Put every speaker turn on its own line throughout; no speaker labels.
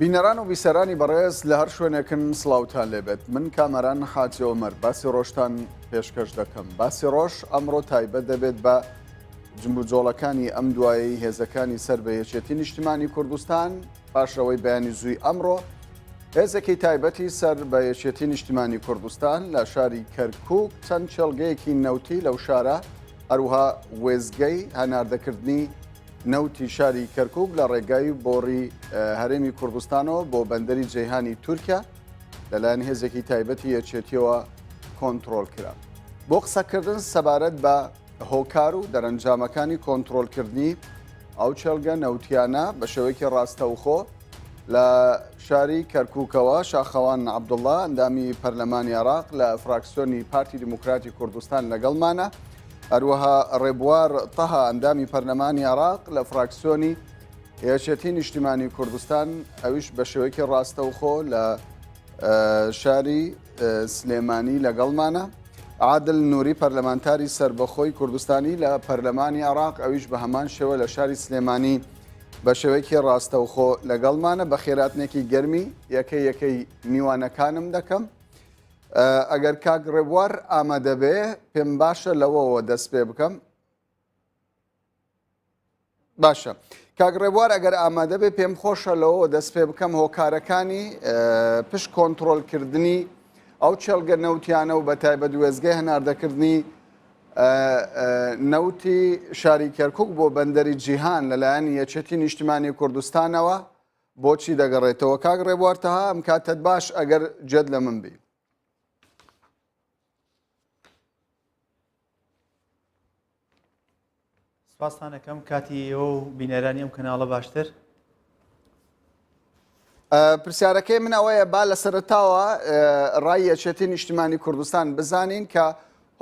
بینەران و بیسەرانی بەڕێز لە هەر شوێنێکن سڵاوتان لێبێت. من کامەران حاجی ئۆمەر باسی ڕۆژتان پێشکەش دەکەم. باسی ڕۆژ ئەمڕۆ تایبەت دەبێت بە جمبوجۆڵەکانی ئەم دوایەی هێزەکانی سەر بە یەکێتی نیشتیمانی کوردستان پاشەوەی بەیانی زووی ئەمڕۆ هێزێکی تایبەتی سەر بە یەکێتی نیشتیمانی کوردستان لە شاری کەرکووک چەند چێڵگەیەکی نەوتی لەو شارە هەروها وێزگەی هەناردەکردنی نەوتی شاری کەرکووک لە ڕێگای بۆڕی هەرێمی کوردستانەوە بۆ بەندەری جەیهانی تورکیا لەلایەن هێزێکی تایبەتی یەکێتیەوە کۆنتڕۆڵ کرا. بۆ قسەکردن سەبارەت بە هۆکار و دەرەنجامەکانی کۆنتڕۆڵکردنی ئەو چێڵگە نەوتیانە بە شێوەیەکی ڕاستەوخۆ لە شاری کەرکووکەوە شاخەوان عەبدوڵڵا ئەندامی پەرلەمانی عێراق لە فراکسیۆنی پارتی دیموکراتی کوردستان لەگەڵمانە، هەروەها ڕێبوار تەها ئەندامی پەرلەمانی عێراق لە فراکسیۆنی یەکێتی نیشتیمانی کوردستان ئەویش بە شێوەیەکی ڕاستەوخۆ لە شاری سلێمانی لەگەڵمانە، عادل نووری پەرلەمانتاری سربەخۆی کوردستانی لە پەرلەمانی عێراق ئەویش بە هەمان شێوە لە شاری سلێمانی بە شێوەیەکی ڕاستەوخۆ لەگەڵمانە. بە خێراتنێکی گەرمی یەکەی میوانەکانم دەکەم. ئەگەر کاک ڕێبوار ئامادە بێ پێم باشە لەوەوە دەست پێ بکەم. باشە کاک ڕێبوار ئەگەر ئامادە بێ پێم خۆشە لەوەوە دەست پێ بکەم هۆکارەکانی پشت کۆنتڕۆڵکردنی ئەو چێڵگە نەوتیانە و بە تایبەت وێزگەی هەناردەکردنی نەوتی شاری کەرکووک بۆ بەندەری جیهان لەلایەن یەکێتی نیشتیمانی کوردستانەوە بۆچی دەگەڕێتەوە. کاک ڕێبوار تەها ئەم کاتت باش ئەگەر جێت لە من بی.
سپاسانەکەم کاتی ئێوە و بینەرانی ئەم کەناڵە باشتر.
پرسیارەکەی من ئەوەیە با لە سەرەتاوە ڕای یەکێتی نیشتیمانی کوردستان بزانین کە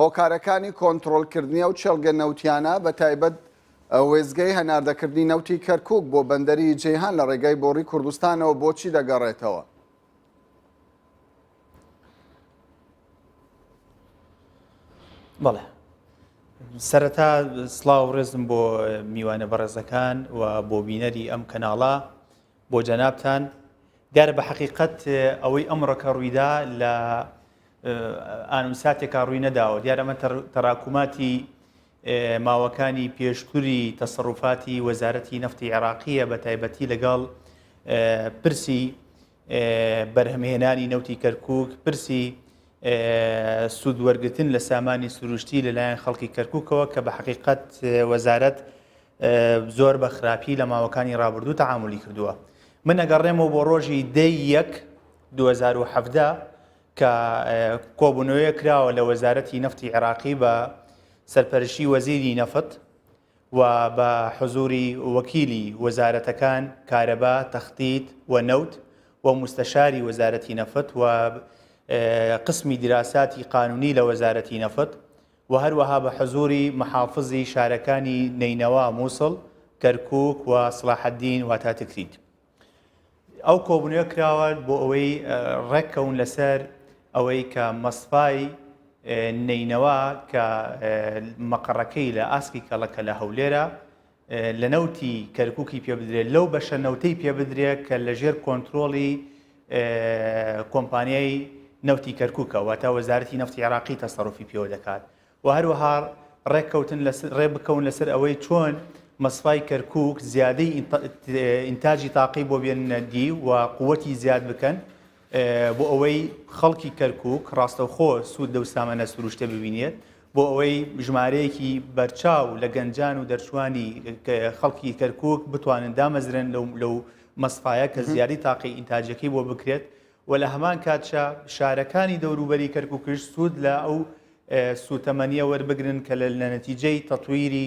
هۆکارەکانی کۆنتڕۆڵکردنی ئەو چێڵگە نەوتیانە بە تایبەت وێزگەی هەناردەکردنی نەوتی کەرکووک بۆ بەندەری جەیهان لە ڕێگای بۆڕی کوردستانەوە بۆچی دەگەڕێتەوە.
بەڵێ سەرەتا سڵاو ڕێزم بۆ میوانە بەڕێزەکان و بۆ بینەری ئەم کەناڵە بۆ جەنابتان. دیارە بە حەقیقەت ئەوەی ئەمڕۆکە ڕوویدا لە ئانوساتێکا ڕووی نەداوە. دیارە ئەمە تەراکوماتی ماوەکانی پێشتووری تەسەڕوفاتی وەزارەتی نەفتی عێراقیە بە تایبەتی لەگەڵ پرسی بەرهەمهێنانی نەوتی کەرکووک، پرسی سوودوەرگتن لە سامانی سروشتی لەلایەن خەڵکی کەرکووکەوە کە بە حەقیقەت وەزارەت زۆر بە خراپی لە ماوەکانی ڕابردوو تەعاملی کردووە. من ئەگەڕێمەوە بۆ ڕۆژی 10/1/2017 کە کۆبوونەوەیە کراوە لە وەزارەتی نەفتی عێراقی بە سەرپەرشتی وەزیری نەفت و بە حوزوری وەکیلی وەزارەتەکان کارەبا، تەختیت و نەوت و مستەشاری وەزارەتی نەفت و قسمی دراساتی قانونی لە وەزارەتی نەفت و هەروەها بە حوزوری محافزی شارەکانی نینەوا، مووسڵ، کەرکووک و سڵاحەدین و تاتکریت. ئەو کۆبوونەوە کراوە بۆ ئەوەی ڕێککەون لەسەر ئەوەی کە مەسفای نینەوە کە مەقڕەکەی لە ئاسکی کەڵەکە لە هەولێرە لە نەوتی کەرکووکی پێ بدرێت، لەو بەشە نەوتەی پێ بدرێت کە لەژێر کۆنتڕۆڵی کۆمپانیای نەوتی کەرکووکە واتە وەزارەتی نەفتی عێراقی تەسەڕوفی پێوە دەکات و هەروەها ڕێ بکەون لەسەر ئەوەی چۆن مەسفای کەرکووک زیادەی ئینتاجی تاقی بۆ بێنە دی و قووەتی زیاد بکەن بۆ ئەوەی خەڵکی کەرکووک ڕاستەوخۆ سوود لەو سامانە سروشتە ببینێت، بۆ ئەوەی ژمارەیەکی بەرچاو لە گەنجان و دەرچوانی خەڵکی کەرکووک بتوانن دامەزرن لەو مەسفایە کە زیادی تاقی ئینتاجەکەی بۆ بکرێت و لە هەمان کاتشە شارەکانی دەوروبەری کەرکووکش سوود لە ئەو سوتەمەنیە وەربگرن کە لە نەتیجەی تەطویری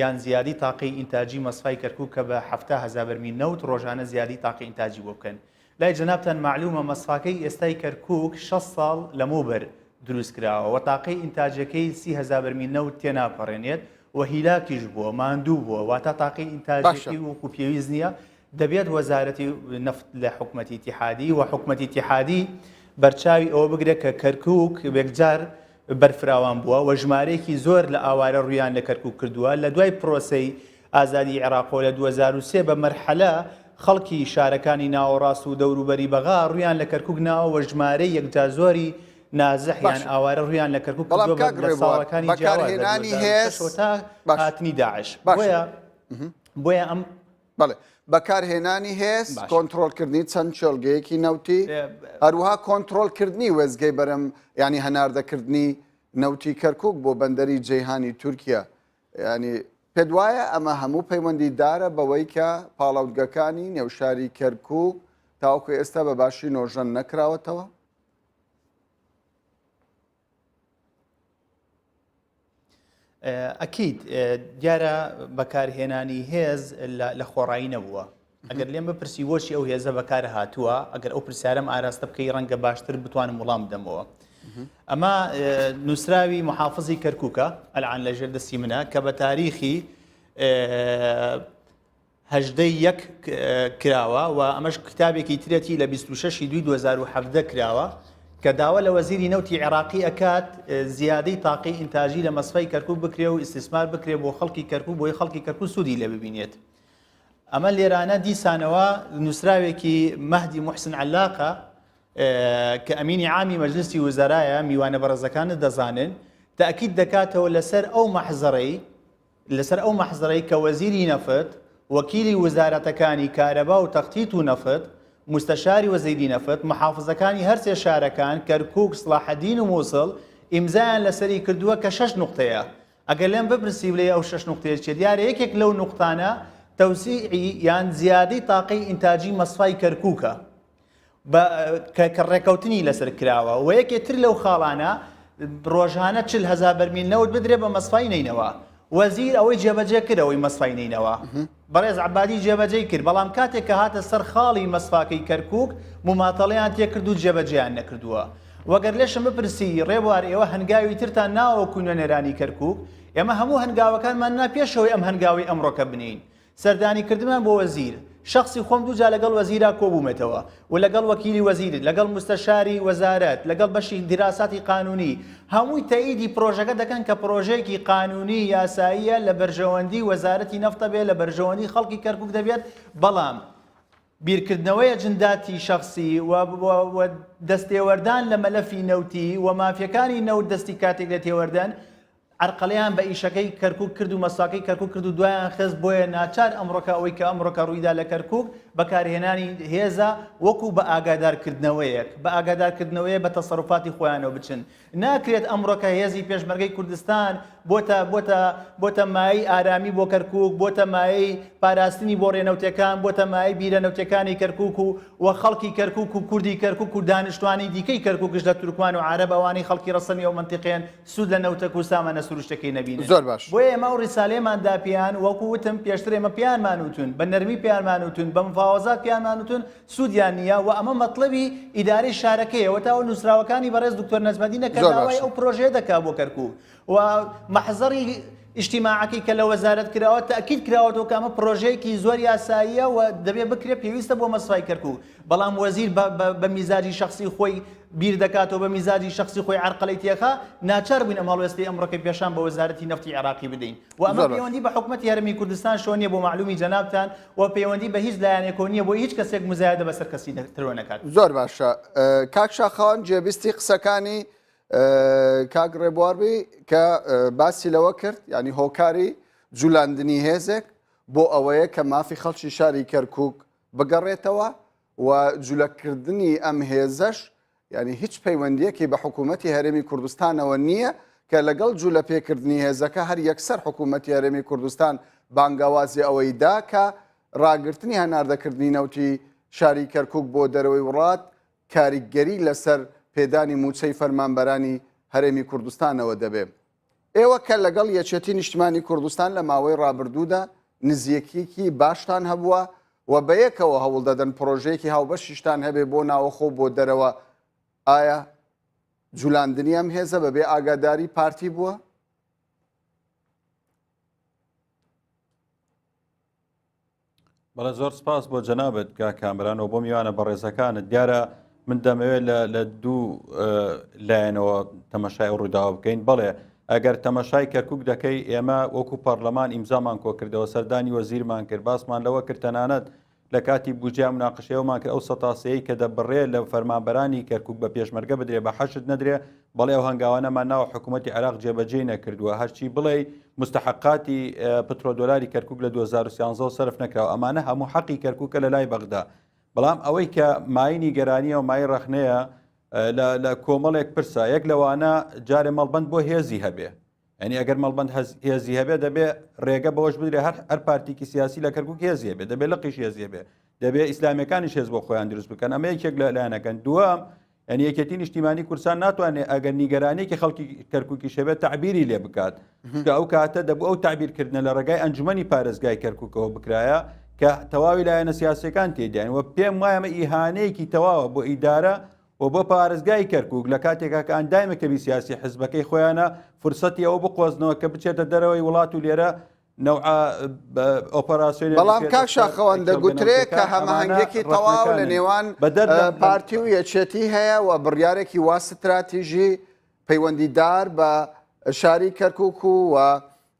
یان زیادی تاقی ئینتاجی مەسفای کەرکووک کە بە 7,000 بەرمیل نەوت ڕۆژانە زیادی تاقی ئینتاجی بۆ بکەن. لای جەنابتان معلومە مەسفاکەی ئێستای کەرکووک 6 ساڵ لەموبەر دروست کراوە و تاقی ئینتاجەکەی 30,000 بەرمیل نەوت تێناپەڕێنێت و هیلاکیش بووە، ماندوو بووە، واتە تاقی ئینتاجەکەی وەکو پێویست نییە. دەبێت وەزارەتی نەفت لە حکومەتی ئیتیحادی و حکومەتی ئیتیحادی بەرچاوی ئەوە بگرێت کە کەرکووک بێکجار بەرفراوان بووە و ژمارەیەکی زۆر لە ئاوارە ڕویان لە کەرکووک کردووە. لە دوای پرۆسەی ئازادی عێراق و لە 2003 بە مەرحەلە خەڵکی شارەکانی ناوەڕاست و دەوروبەری بەغا ڕویان لە کەرکووک ناوە ژمارەی یەکجازۆری نازەحیان ئاوارە ڕویان لە کەرکووک لە ساڵەکانی
بەکارهێنانی هێز
هاتنی داعش بۆیە ئەم
بەڵێ بەکارهێنانی هێز کۆنتترۆلکردنی چەند چێلگەیەکی نەوتی هەروها کۆنتترۆلکردنی وەزگەی بەرەم ینی هەناردەکردنی نەوتی کەرکووک بۆ بەندەری جەیهانی تورکیا ینی پێت وایە ئەمە هەموو پەیوەندی دارە بەوەی کە پاڵاوتگەکانی نێوشاری کەرکووک تاوەکو ئێستا بە باشی نۆژەن نەکراوەتەوە؟
ئەکیید دیارە بەکارهێنانی هێز لە خۆڕایی نەبووە ئەگەر لێم بپرسی وەشی ئەو هێزە بەکار هاتووە ئەگەر ئەو پرسیارەم ئاراستە بکەی ڕەنگە باشتر بتوانم وەڵام بدەمەوە ئەمە نووسراوی محافزی کەرکووکە ئەلعان لەژێر دەستی منە کە بە تاریخی هەژدەی یەک کراوە و ئەمەش کتابێکی ترێتی لە 26 دوای 2017 کراوە کە داوا لە وەزیری نەوتی عێراقی ئەکات زیادەی تاقی ئینتاژی لە مەسفای کەرکووک بکرێ و ئیستیسمار بکرێ بۆ خەڵکی کەرکووک بۆی خەڵکی کەرکووک سوودی لێ ببینێت ئەمە لێرانە دیسانەوە نووسراوێکی مەهدی محسن علاقە کە ئەمینی عامی مەجلسی وزەرایە میوانە بەڕێزەکانت دەزانن تاکید دەکاتەوە لەسەر ئەو مەحزەرەی کە وەزیری نەفت وەکیلی وزارەتەکانی کارەبا و تەختیت و نەفت مستشاری وەزیری نەفت محافزەکانی هەرسێ شارەکان کەرکووک سڵاحەدین و مووسڵ ئیمزایان لەسەری کردووە کە 6 نقطەیە ئەگەر لێم بپرسی بڵێ ئەو 6 نقطەیە چێ دیارە یەکێک لەو نقطانە تەوسیعی یان زیادەی تاقی ئینتاجی مەسفای کەرکووکە کە ڕێکەوتنی لەسەر کراوە و یەکێتر لەو خاڵانە ڕۆژانە 40,000 بەرمیل نەوت بدرێ بە مەسفای نینەوە وەزیر ئەوەی جێبەجێ کرد ئەوەی مەسفای نینەوە بەڕێز عەبادی جێبەجێ کرد بەڵام کاتێک کە هاتە سەر خاڵی مەسفاکەی کەرکووک مماتەڵەیان تێکرد و جێبەجێیان نەکردووە وەگەر لێشم بپرسی ڕێبوار ئێوە هەنگاوی ترتان ناوەکو نوێنەرانی کەرکووک ئێمە هەموو هەنگاوەکانمان ناپێشەوەی ئەم هەنگاوی ئەمڕۆکە بنین سەردانی کردمان بۆ وەزیر شخصی خۆم دووجا لەگەڵ وەزیرا کۆبوومێتەوە و لەگەڵ وەکیلی وەزیر لەگەڵ مستەشاری وەزارەت لەگەڵ بەشی دیراساتی قانونی هەمووی تەئیدی پرۆژەکە دەکەن کە پرۆژەیەکی قانونی یاساییە لە بەرژەوەندی وەزارەتی نەفتە بێت لە بەرژەوەندی خەڵکی کەرکووک دەبێت بەڵام بیرکردنەوەی ئەجنداتی شخصی و دەستێوەردان لە مەلەفی نەوتی و مافیەکانی نەوت دەستی کاتێک لە تێوەردەن عرقەلیان بە ئیشەکەی کەرکووک کرد و مەساکەی کەرکووک کرد و دوایان خست بۆیە ناچار ئەمڕۆکە ئەوەی کە ئەمڕۆکە ڕوویدا لە کەرکووک بەکارهێنانی هێزە وەکو بە ئاگادارکردنەوەیەک بە ئاگادارکردنەوەیە بە تەسەڕوفاتی خۆیانەوە بچن ناکرێت ئەمڕۆکە هێزی پێشمەرگەی کوردستان بۆتە مای ئارامی بۆ کەرکووک بۆتە مای پاراستنی بۆ ڕێنەوتەکان بۆتە مای بیرەنەوتەکانی کەرکووک و خەڵکی کەرکووک و کوردی کەرکووک و دانیشتوانی دیکەی کەرکووکش لە تورکمان و عەرەب ئەوانەی خەڵکی ڕەسەمی ئەو منتیقیان سوود لە نەوتەک و سامانە سروشتەکەی نەبینن
زۆر باش
بۆیە ئێمە و ڕیسالەیەماندا پیان وەکو وتم پێشتر ئێمە پیانمان وتون بە نەرمی پیانمان وتون بە مفاوەزات پیانمان وتون سوودیان نییە و ئەمە مەطلبی ئیدارەی شارەکەیەوە تا ئەو نووسراوەکانی بەڕێز دکتۆر نەجمەدین کە داوای ئەو پرۆژەیە دەکات بۆ کەرکووک و مەحزەری ئیجتیماعەکەی کە لە وەزارەت کراوە تەئکید کراوەتەوە کە ئەمە پرۆژەیەکی زۆر یاساییە و دەبێت بکرێت پێویستە بۆ مەسفای کەرکووک بەڵام وەزیر بە میزاجی شخصی خۆی بیر دەکاتەوە بە میزاجی شخصی خۆی عرقەلەی تێخا ناچار بووین ئەمە هەڵوێستی ئەمڕۆکەی پێشان بە وەزارەتی نەفتی عێراقی بدەین و ئەمە پەیوەندی بە حکوومەتی هەرێمی کوردستان شۆ نییە بۆ معلومی جەنابتان و پەیوەندی بە هیچ لایەنێکەوە نییە بۆ هیچ کەسێک مزایدە بەسەر کەسی ترۆ نەکات
زۆر باشە کاک شاخەوان جێبیستی قسەکانی کاک ڕێبواربی کە باسی لەوە کرد ینی هۆکاری جولاندنی هێزێک بۆ ئەوەیە کە مافی خەڵکی شاری کەرکووک بگەڕێتەوە و جوولەکردنی ئەم هێزەش ینی هیچ پەیوەندیەکی بە حکوومەتی هەرێمی کوردستانەوە نییە کە لەگەڵ جوولە پێکردنی هێزەکە هەر یەکسەر حکوومەتی هەرێمی کوردستان بانگاوازی ئەوەی دا کە ڕاگررتنی هەناردەکردنی نەوتی شاری کەرکووک بۆ دەرەوەی وڵات کاریگەری لەسەر پێدانی موچەی فەرمانبەرانی هەرێمی کوردستانەوە دەبێت ئێوە کە لەگەڵ یەکێتی نیشتیمانی کوردستان لە ماوەی ڕابردوودا نزیەکیەکی باشتان هەبووە و بەیەکەوە هەوڵ دەدەن پرۆژەیەکی هاوبەشیشتان هەبێ بۆ ناوەخۆ بۆ دەرەوە ئایا جولاندنی ئەم هێزە بەبێ ئاگاداری پارتی بووە؟
بەڵێ زۆر سپاس بۆ جەنابەت کامرانەوە بۆ میوانە بە ڕێزەکانت دیارە من دەمەوێت لە دوو لایەنەوە تەمەشای ڕووداوە بکەین بەڵێ ئەگەر تەمەشای کەرکووک دەکەی ئێمە وەکو پەرلەمان ئیمزامان کۆ کردەوە سەردانی وەزیرمان کرد باسمان لەوە کرد تەنانەت لە کاتی بودجیا مناقشەیەومان کرد ئەو سەتاسەیەی کە دەبڕێ لە فەرمانبەرانی کەرکوک بە پێشمەرگە بدرێ بە حەشت نەدرێ بەڵێ ئەو هەنگاوانەمان ناوە حکوومەتی عێراق جێبەجێ نەکردووە هەرچی بڵێ مستحقاتی پترۆدۆلاری کەرکوک لە 2013 سەرف نەکراوە ئەمانە هەموو حەقی کەرکوکە لە لای بەغدا بەڵام ئەوەی کە ماینی گەرانیە و مای ڕەخنەیە لە کۆمەڵێک پرسە یەک لەوانە جارێ مەڵبەند بۆ هێزی هەبێ ینی ئەگەر مەڵبەند هێزی هەبێ دەبێ ڕێگە بەوەش بدرێ هەر پارتیکی سیاسی لە کەرکوک هێزی هەبێ دەبێ لەقیش هێزی هەبێ دەبێ ئیسلامیەکانیش هێز بۆ خۆیان دروست بکەن ئەمە یەکێک لە لایەنەکەن دووەم ینی یەکێتی نیشتیمانی کوردستان ناتوانێت ئەگەر نیگەرانێکی خەڵکی کەرکوکی شەبێت تعبیری لێ بکات ئەو کاتە دەبوو ئەو تعبیرکردنە لە ڕێگای ئەنجومەنی پارێزگای کەرکوکەوە بکرایە کە تەواوی لایەنە سیاسیەکان تێدایان و پێم وایە ئەمە ئیهانەیەکی تەواوە بۆ ئیدارە و بۆ پارێزگای کەرکوک لە کاتێکا کە ئەندامێکەوی سیاسی حزبەکەی خۆیانە فرسەتی ئەوە بقۆزنەوە کە بچێتە دەرەوەی وڵات و لێرە ئۆپەراسیۆن
بەڵام کاک شاخەوەن دەگوترێت کە هەماهنگێکی تەواو لە نێوان پارتی و یەکێتی هەیە و بڕیارێکی وا استراتیژی پەیوەندیدار بە شاری کەرکوک و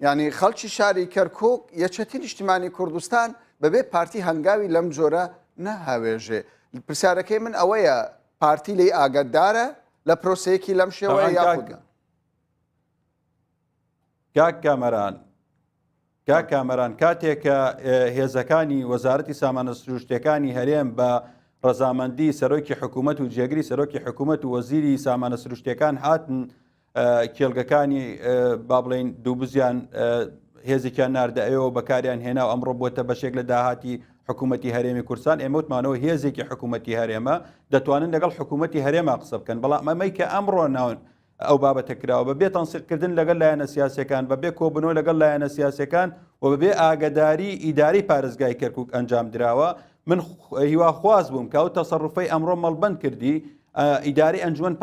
ینی خەڵکی شاری کەرکوک یەکێتی نیشتیمانی کوردستان بەبێ پارتی هەنگاوی لەم جۆرە نەهاوێژێ پرسیارەکەی من ئەوەیە پارتی لی ئاگدارە لە پرۆسەیەکی لەم شێوەیە یاخودە
کاک کامەران کاتێککە هێزەکانی وەزارەتی سامانە سروشتەکانی هەرێم بە ڕەزامەندی سەرۆکی حکوومەت و جێگری سەرۆکی حکوومەت و وەزیری سامانە سروشتەکان هاتن کێڵگەکانی با بڵێن دووبزیان هێزێکیان ناردە ئەوەوە بەکاریان هێنا و ئەمڕۆ بۆتە بەشێک لە داهاتی حکوومەتی هەرێمی کوردستان ئێمە وتمانەوە هێزێکی حکوومەتی هەرێمە دەتوانن لەگەڵ حکوومەتی هەرێما قسە بکەن بەڵام ئەمەی کە ئەمڕۆ ناون ئەو بابەتە کراوە بەبێ تەنسیقکردن لەگەڵ لایەنە سیاسەکان بەبێ کۆبنەوە لەگەڵ لایەنە سیاسەکان و بەبێ ئاگداری ئیداری پارێزگای کەرکوک ئەنجام درراوە من هیوا خواز بووم کە ئەو تەسەڕفەی ئەمڕۆ مەڵبەند کردی ئیداری ئەنجومەن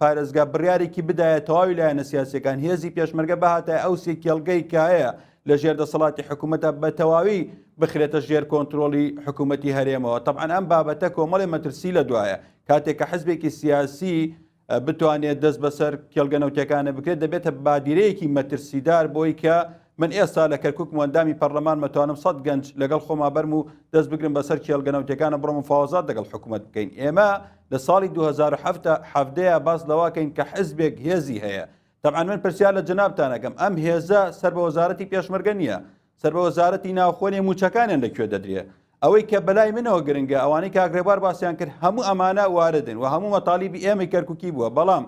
پارێزگا بڕیارێکی بدایە تەواوی لایەنە سیاسەکان هێزی پێشمەرگە بەهاتە ئەو سێ کێڵگەی کایە لە ژێر دەسەڵاتی حکوومەتە بە تەواوی بخرێتە ژێر کۆنتترۆلی حکوومەتی هەرێمەوە طبعاً ئەم بابەتە کۆمەڵی مەترسی لە دوایە کاتێک کە حزبێکی سیاسی بتوانێت دەست بەسەر کێڵگەنەوتەکانە بکرێت دەبێتە بادیرەیەکی مەترسیدار بۆی کە من ئێستا لە کەرکوک وەندامی پەرلەمان مەتوانم 100 گەنج لەگەڵ خۆما بەرم و دەست بگرم بەسەر کێڵگەنەوتەکانە بڕۆم مفاوەزات لەگەڵ حکوومەت بکەین ئێمە لە ساڵی 2007 باس لەواکەین کە حزبێک هێزی هەیە طبعاً من پرسیار لە جنابتانەکەم ئەم هێزە سەر بە وەزارەتی پێشمەرگە نییە سەر بە وەزارەتی ناوخۆنی موچەکانیان لەکوێ دەدرێ ئەوەی کە بەلای منەوە گرنگە ئەوانەی کاگرێبوار باسییان کرد هەموو ئەمانە واردن و هەموو مەتالیبی ئێمەی کەرکوکی بووە بەڵام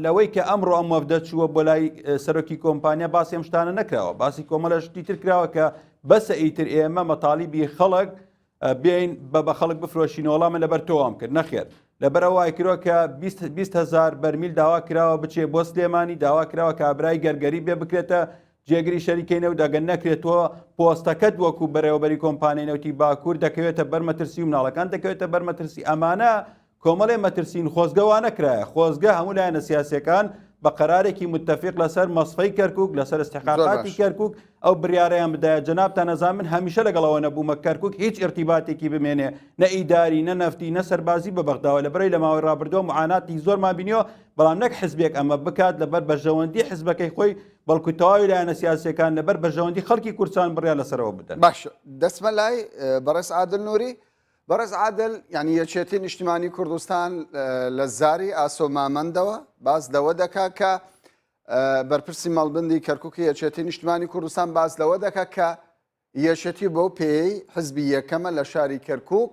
لەوەی کە ئەمڕۆ ئەم وەفدە چووە بۆ لای سەرۆکی کۆمپانیا باسی ئەم شتانە نەکراوە باسی کۆمەڵە شتی تر کراوە کە بەسە ئیتر ئێمە مەتالیبی خەڵک بێین بە خەڵک بفرۆشین وەڵامە لەبەر تۆوام کرد نەخێر لەبەرەوە وای کردوە کە 20,000 بەرمیل داوا کراوە بچێ بۆ سلێمانی داوا کراوە کابرای گەرگەری بێ بکرێتە جێگری شەریکەینە و دەگەن نەکرێتەوە پۆستەکەت وەکو بەڕێوەبەری کۆمپانیای نەوتی باکوور دەکەوێتە بەرمەترسی و مناڵەکان دەکەوێتە بەرمەترسی ئەمانە کۆمەڵێ مەترسین خۆزگەوان نەکرایە خۆزگە هەموو لایەنە سیاسەکان بە قەرارێکی متفق لەسەر مەسفەی کەرکوک لەسەر استحقاقاتی کەرکوک ئەو بریارەیان بدایە جەنابتان نەزان من هەمیشە لەگەڵەوە نەبوومە کەرکوک هیچ ارتیباتێکی بمێنێ نە ئیداری نە نەفتی نە سەربازی بە بەغداوە لەبەرەی لە ماوەی ڕابردووە معاناتی زۆرمان بینیەوە بەڵام نەک حزبێک ئەمە بکات لەبەر بەرژەوەندی حزبەکەی خۆی بەڵکو تەواوی لایەنە سیاسیەکان لەبەر بەرژەوەندی خەڵکی کوردستان بڕیار لەسەرەوە بدەن
باش دەسمە لای بەڕێز عادل نووری بەڕێز عادل ینی یەکێتی نیشتیمانی کوردستان لە زاری ئاسۆ مامەندەوە باس لەوە دەکا کە بەرپرسی مەڵبندی کەرکوکی یەکێتی نیشتیمانی کوردستان باس لەوە دەکا کە یەکێتی بۆ پێی حزبی یەکەمە لە شاری کەرکوک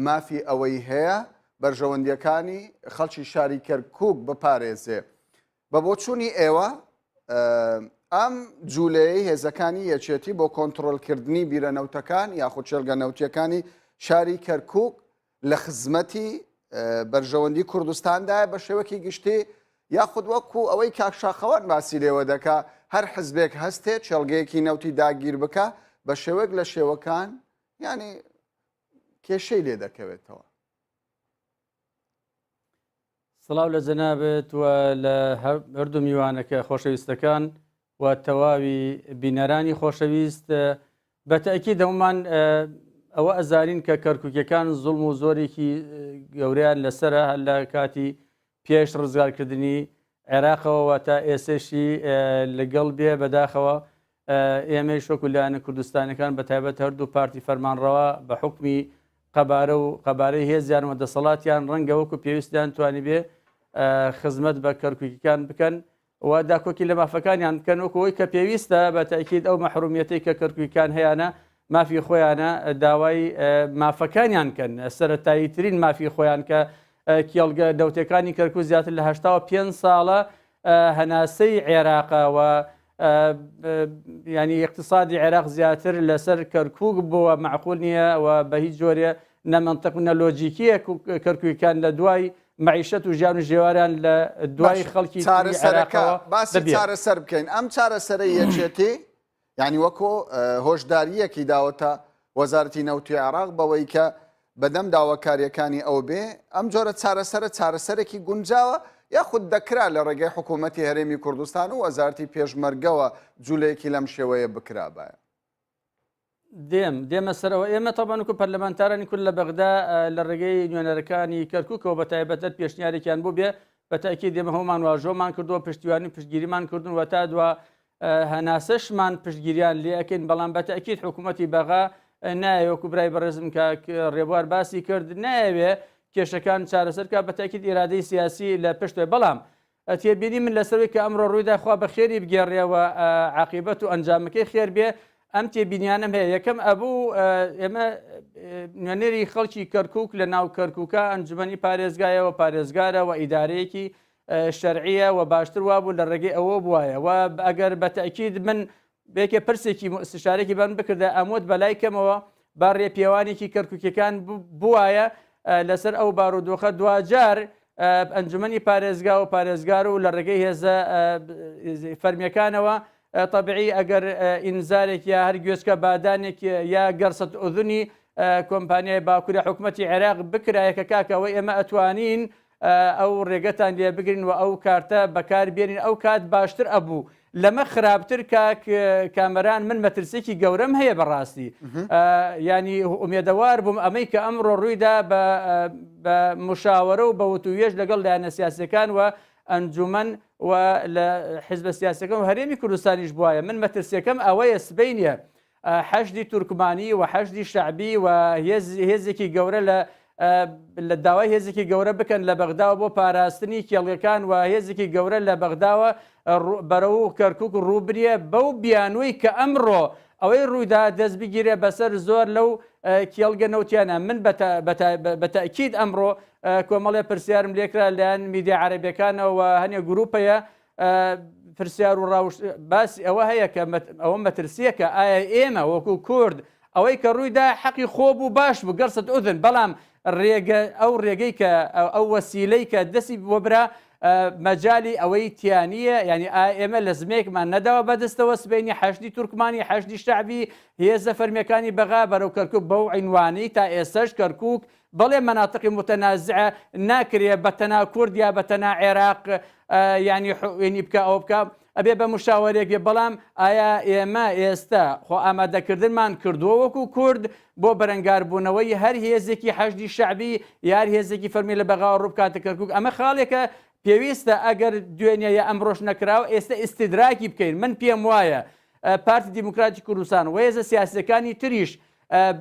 مافی ئەوەی هەیە بەرژەوەندیەکانی خەڵکی شاری کەرکوک بپارێزێ بە بۆچوونی ئێوە ئەم جوولەیە هێزەکانی یەکێتی بۆ کۆنتترۆلکردنی بیرەنەوتەکان یاخود چێلگەنەوتیەکانی شاری کەرکوک لە خزمەتی بەرژەوەندی کوردستاندایە بە شێوەکی گشتی یاخود وەکو ئەوەی کاکشاخەوان باسی لێوە دەکا هەر حزبێک هەستێت چێڵگەیەکی نەوتی داگیر بکە بە شێوەک لە شێوەکان ینی کێشەی لێ دەکەوێتەوە.
سڵاو لە جەنابێت و لە هەردوو میوانەکە خۆشەویستەکان و تەواوی بینەرانی خۆشەویست بە تەئکید دەومان ئەوە ئەزارین کە کەرکووکیەکان زوڵم و زۆرێکی گەورەیان لەسرە هەر لە کاتی پێش ڕزگارکردنی عێراقەوە تا ئێسێشی لەگەڵ بێ بەداخەوە ئێمە شۆک لایەنە کوردستانەکان بە تایبەت هەردوو پارتی فەرمانڕەوە بە حکمی قەبارە و قەبارەی هێزیان و دەسەڵاتیان ڕەنگە وەکو پێویستیان توانی بێ خزمەت بە کەرکووکیەکان بکەن و داکۆکی لە مافەکانیان بکەن وەکەوەی کە پێویستە بە تاکید ئەو مەحرومیەتی کە کەرکووکیەکان هەیەە مافی خۆیانە داوای مافەکانیان کەن سەرەتاییترین مافی خۆیان کە کێڵگە دەوتەکانی کەرکوو زیاتر لە 85 ساڵە هەناسەی عێراقا و ینی اقتصادی عێراق زیاتر لەسەر کەرکووک بووە معقول نییە و بە هیچ جۆرێ نەمەنتەق نەلۆجیکیە کەرکووکیەکان لە دوای معیشەت و ژیان و ژێواران لە دوای خەڵکی
باسی چارەسەر بکەین ئەم چارەسەرە یەکێتی یعنی وەکۆ هۆشداریەکی داوەتە وەزارەتی نەوتی عێراق بەوەی کە بەدەم داواکاریەکانی ئەو بێ ئەم جۆرە چارەسەرێکی گونجاوە یاخود دەکرا لە ڕێگەی حکوومەتی هەرێمی کوردستان و وەزارەتی پێشمەرگەوە جوولەیەکی لەم شێوەیە بکرابایە
دێمە سەرەوە ئێمە تەبانکو پەرلەمانتارانی کورد لە بەغدا لە ڕێگەی نوێنەرەکانی کەرکووکەوە بە تایبەتەر پێشنیارێکیان بوو بێ بە تاکید دێمە هەومان واژۆمان کردووە پشتیوانی پشتگیریمان کردن و تا دووە هەناسەشمان پشتگیریان لێەکەین بەڵام بە تاکید حکوومەتی بەغا نایوەکو برای بەڕێزم کە ڕێبوار باسی کرد نایوێ کێشەکان چارەسەرکە بە تاکید ئیرادەی سیاسی لە پشتێ بەڵام تێبینی من لەسەروی کە ئەمڕۆ ڕوویدا خوا بە خێری بگێڕێەوە عاقیبەت و ئەنجامەکەی خێر بێ ئەم تێبینیانم هەیە یەکەم ئەبوو ئێمە نوێنەری خەڵکی کەرکووک لە ناو کەرکووکە ئەنجومەنی پارێزگایەوە پارێزگارە و ئیدارەیەکی شەرعیە و باشتر وابوو لە ڕێگەی ئەوە بواە و ئەگەر بە تاکید من بێکێ پرسێکی استشارێکی بان بکردە ئەمۆت بەلای کەمەوە با ڕێپیاوانێکی کەرکووکیەکان بواە لەسەر ئەو بارودۆخە دوجار ئەنجومەنی پارێزگا و پارێزگار و لە ڕێگەی هێزە فەرمیەکانەوە طبعی ئەگەر ئینزارێک یا هەر گوێچکە بادانێک یا گەرسەت ئۆذنی کۆمپانیای باکووری حکوومەتی عێراق بکرایەکە کاکەوەی ئێمە ئەتوانین ئەو ڕێگەتان لێ بگرین و ئەو کارتە بەکار بێنین ئەو کات باشتر ئەبوو لەمە خراپتر کامەران من مەترسێکی گەورەم هەیە بەڕاستی ینی ئومێدەوار بووم ئەمەی کە ئەمڕۆ ڕوویدا بە مشاوەرە و بە وتوێژ لەگەڵ لایەنە سیاسەکان و ئەنجومەن و لە حیزبە سیاسەکان و هەرێمی کوردستانیش بواە من مەترسیەکەم ئەوەیە سبەینە حەشدی تورکمانی و حەشدی شعبی و هێزێکی گەورە لە داوای هێزێکی گەورە بکەن لە بەغداوە بۆ پاراستنی کێڵیەکان و هێزێکی گەورە لە بەغداوە بەرەو بکەرکک ڕووبریە بەو بیانووی کە ئەمڕۆ ئەوەی ڕوویدا دەست بگیرێ بەسەر زۆر لەو کێڵگە نەوتیانە من بەتاکید ئەمڕۆ کۆمەڵێ پرسیارم لێکرا لەیان میدیا عەرەبیەکانەوە هەنێ گروپەیە پرسیار و ڕاوش باسی ئەوە هەیە کە ئەوە مەترسیەکە ئایا ئێمە وەکو کورد ئەوەی کە ڕوویدا حەقی خۆ بوو باش بوو گەرسەت ئوذن بەڵام ئەو ڕێگەی کە ئەو وەسیلەی کە دەستی وەبرا مەجای ئەوەی تیانیە ینی ئێمە لە زمێکمان نەداوە بەدەستەوە سبەینی حەشدی تورکمانی حەشدی شعبی هێزە فەرمیەکانی بەغا بەرەو کەرکووک بەو عینوانی تا ئێستاش کەرکووک بەڵێ مەناتقی متەنازعە ناکرێ بەتەنا کورد یا بەتەنا عێراق ینی بکە ئەو بکە ئەبێ بە مشاوەرێک بێ بەڵام ئایا ئێمە ئێستا خۆ ئامادەکردنمان کردووە وەکو کورد بۆ بەرەنگاربوونەوەی هەر هێزێکی حەشدی شعبی یار هێزێکی فەرمی لە بەغا و ڕووبکاتە کەرکووک ئەمە خاڵێکە پێویستە ئەگەر دوێنێ یا ئەمڕۆژ نەکراوە ئێستا ئیستیدراکی بکەین من پێم وایە پارتی دیموکراتی کوردستان و هێزە سیاسەکانی تریش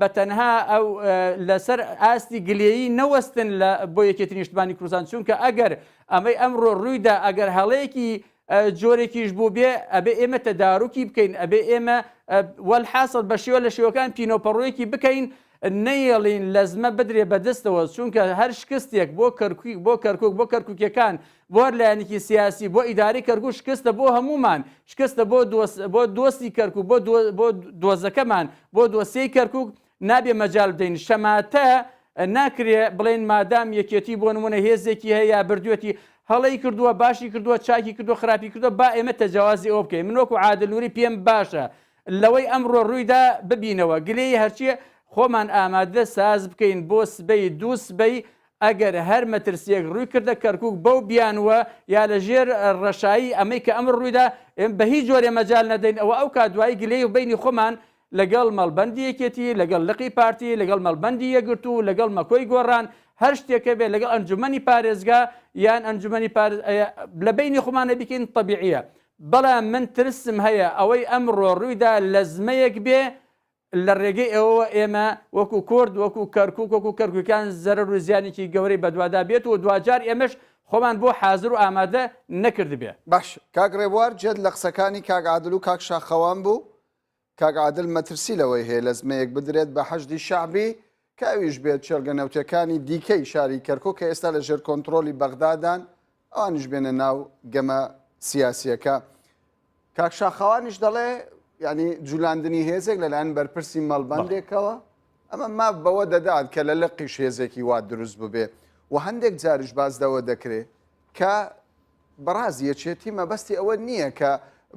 بەتەنها ئەو لەسەر ئاستی گلێیی نەوەستن لە بۆ یەکێتی نیشتمانی کوردستان چونکە ئەگەر ئەمەی ئەمڕۆ ڕوویدا ئەگەر هەڵەیەکی جۆرێکیش بوو بێ ئەبێ ئێمە تەداروکی بکەین ئەبێ ئێمە وەلحاصل بە شێوە لە شێوەکان پینۆپەڕۆیەکی بکەین نەیەڵین لەزمە بدرێ بەدەستەوە چونکە هەر شکستێک بۆ کەرکووک بۆ کەرکووکیەکان بۆ لایەنێکی سیاسی بۆ ئیداری کەرکووک شکستە بۆ هەمومان شکستە بۆ دۆستی کەرکووک بۆ دۆزەکەمان بۆ دۆسەی کەرکووک نابێ مەجال بدەین شەماتە ناکرێ بڵێن مادام یەکێتی بۆ نمونە هێزێکی هەیە بردوێتی هەڵی کردووە باشی کردووە چاکی کردووە خراپی کردووە با ئێمە تەجاوازی ئەوە بکەین من وەکو عادل نووری پێم باشە لەوەی ئەمڕۆ ڕوویدا ببینەوە گلەی هەرچیە خۆمان ئامادە ساز بکەین بۆ سبەی دوو سبەی ئەگەر هەر مەترسیەک ڕووی کردە کەرکووک بەو بیانوە یا لە ژێر ڕەشایی ئەمەی کە ئەمر ڕوویدا بە هیچ جۆرێ مەجال نەدەین ئەوە ئەو کات دوایی گلەی و بینی خۆمان لەگەڵ مەڵبەندی یەکێتی لەگەڵ لقی پارتی لەگەڵ مەڵبەندی یەگرتو لەگەڵ مەکۆی گۆڕان هەر شتێکە بێ لەگەڵ ئەنجومەنی پارێزگا یان ئەنجومەنی لە بینی خۆمانە بکەین طبیعیە بەڵام من ترسم هەیە ئەوەی ئەمڕۆ ڕوویدا لە زمەیەک بێ لە ڕێگەی ئێوە ئێمە وەکو کورد وەکو کەرکووک وەکو کەرکووکان زەرەر و زیانێکی گەورەی بەدوادا بێت و دوجار ئێمەش خۆمان بۆ حازر و ئامادە نەکرد بێ.
باش کاک ڕێبوار جێت لە قسەکانی کاک عادل و کاک شاخەوان بوو. کاک عادل مەترسی لەوەی هەیە لە زمەیەک بدرێت بە حەشدی شعبی کاویش بێت چێرگەنەوتەکانی دیکەی شاری کەرکووک کە ئێستا لە ژێر کۆنتترۆلی بەغدادان ئەوانش بێنە ناو گەمە سیاسیەکە. کاک شاخەوانیش دەڵێ ینی جولاندنی هێزێک لەلایەن بەرپرسی مەڵبەندێکەوە ئەمە ما بەوە دەدات کە لە لەقیش هێزێکی وا دروست ببێ و هەندێک جاریش بازدەوە دەکرێت کە بەڕازی یەکێتی مەبەستی ئەوە نییە کە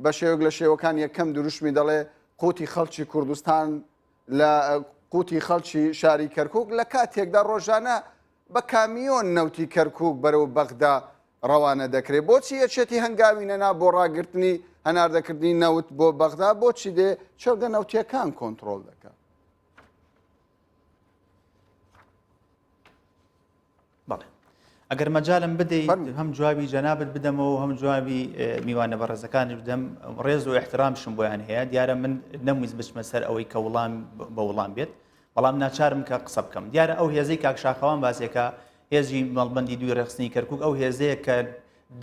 بە شێوەک لە شێوەکان یەکەم دروشمی دەڵێ قوتی خەڵکی کوردستان لە قوتی خەڵکی شاری کەرکووک لە کاتێکدا ڕۆژانە بە کامیۆن نەوتی کەرکووک بەرەو بەغدا ڕەوانە دەکرێت. بۆچی یەکێتی هەنگاوی نەنا بۆ ڕاگررتنی هەناردەکردنی نەوت بۆ بەغدا بۆچی دێ چێگە نەوتیەکان کۆنتترۆل دەکات؟
بەڵێ ئەگەر مەجالم بدەیت هەم جوابی جەنابەت بدەمەوە و هەم جوابی میوانە بەڕێزەکانی بدەم. ڕێز و احترامشم بۆیان هەیە دیارە من نەمویست بچمە سەر ئەوەی کە وڵام بە وڵام بێت بەڵام ناچارم کە قسە بکەم. دیارە ئەو هێزەی کاک شاخەوان باسێکە هێزی مەڵبەندی دوی ڕێخستنی کەرکووک ئەو هێزەیە کە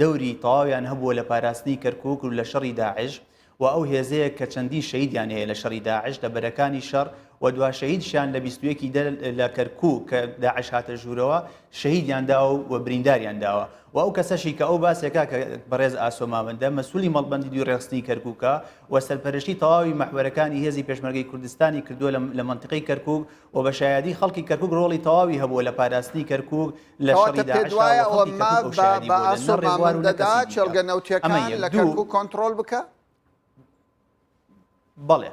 دەوری تەواویان هەبووە لە پاراستنی کەرکووک و لە شەڕی داعش و ئەو هێزەیە کە چەندی شەهیدیان هەیە لە شەڕی داعش لە بەرەکانی شەڕ و دوا شەهیدشیان لە 21 لە کەرکووک کە داعش هاتە ژوورەوە شەهیدیان داوە و برینداریان داوە و ئەو کەسەشی کە ئەو باسێکا کە بەڕێز ئاسۆماوەندە مەسوولی مەڵبەندی دوی ڕێخستنی کەرکووکە و سەرپەرشتی تەواوی مەحوەرەکانی هێزی پێشمەرگەی کوردستانی کردووە لە منطقەی کەرکووک و بە شایەدی خەڵکی کەرکووک ڕۆڵی تەواوی هەبووە لە پاراستنی کەرکووک لە شەڕی داعش
ئەوەمادەدا چێلگە نەوتیەکان لە کەرکووک کۆنتترۆل بکە؟
بەڵێ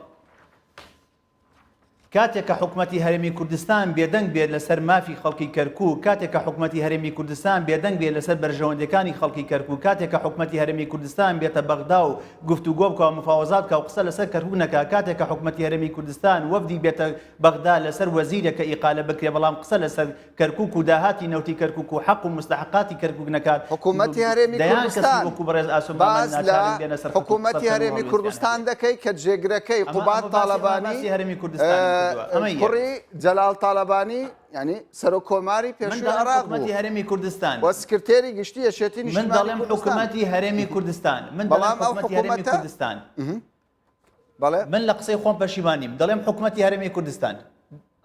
کاتێک کە حکوومەتی هەرێمی کوردستان بێدەنگ بێت لەسەر مافی خەڵکی کەرکووک کاتێک کە حکوومەتی هەرێمی کوردستان بێدەنگ بێت لەسەر بەرژەوەندەکانی خەڵکی کەرکووک کاتێک کە حکوومەتی هەرێمی کوردستان بێتە بەغدا و گفتوگۆ بکە و مفاوەزات کە و قسە لەسەر کەرکووک نەکا کاتێک کە حکوومەتی هەرێمی کوردستان وەفدی بێتە بەغدا لەسەر وەزیرێکە ئیقالە بکرێ بەڵام قسە لەسەر کەرکووک و داهاتی نەوتی کەرکووک و حەق و مستحقاتی کەرکووک نەکات
حکوومەتی هەرێمی کوردستان باز لە حکوومەتی هەرێمی کوردستان دەکەی کە جێگرەکەی قوبات تاڵەبانی
هەرێمی کوردستان
جەلال تاڵەبانی ینی سەرۆک کۆماری پێشووی عێراق
حکوومەتی هەرێمی کوردستان
وە سکرتێری گشتی یەکێتی
من دەڵێم حکوومەتی هەرێمی کوردستان من دەڵێم حکوومەتی هەرێمی کوردستان
بەڵێ
من لە قسەی خۆم پەشیمانیم دەڵێم حکوومەتی هەرێمی کوردستان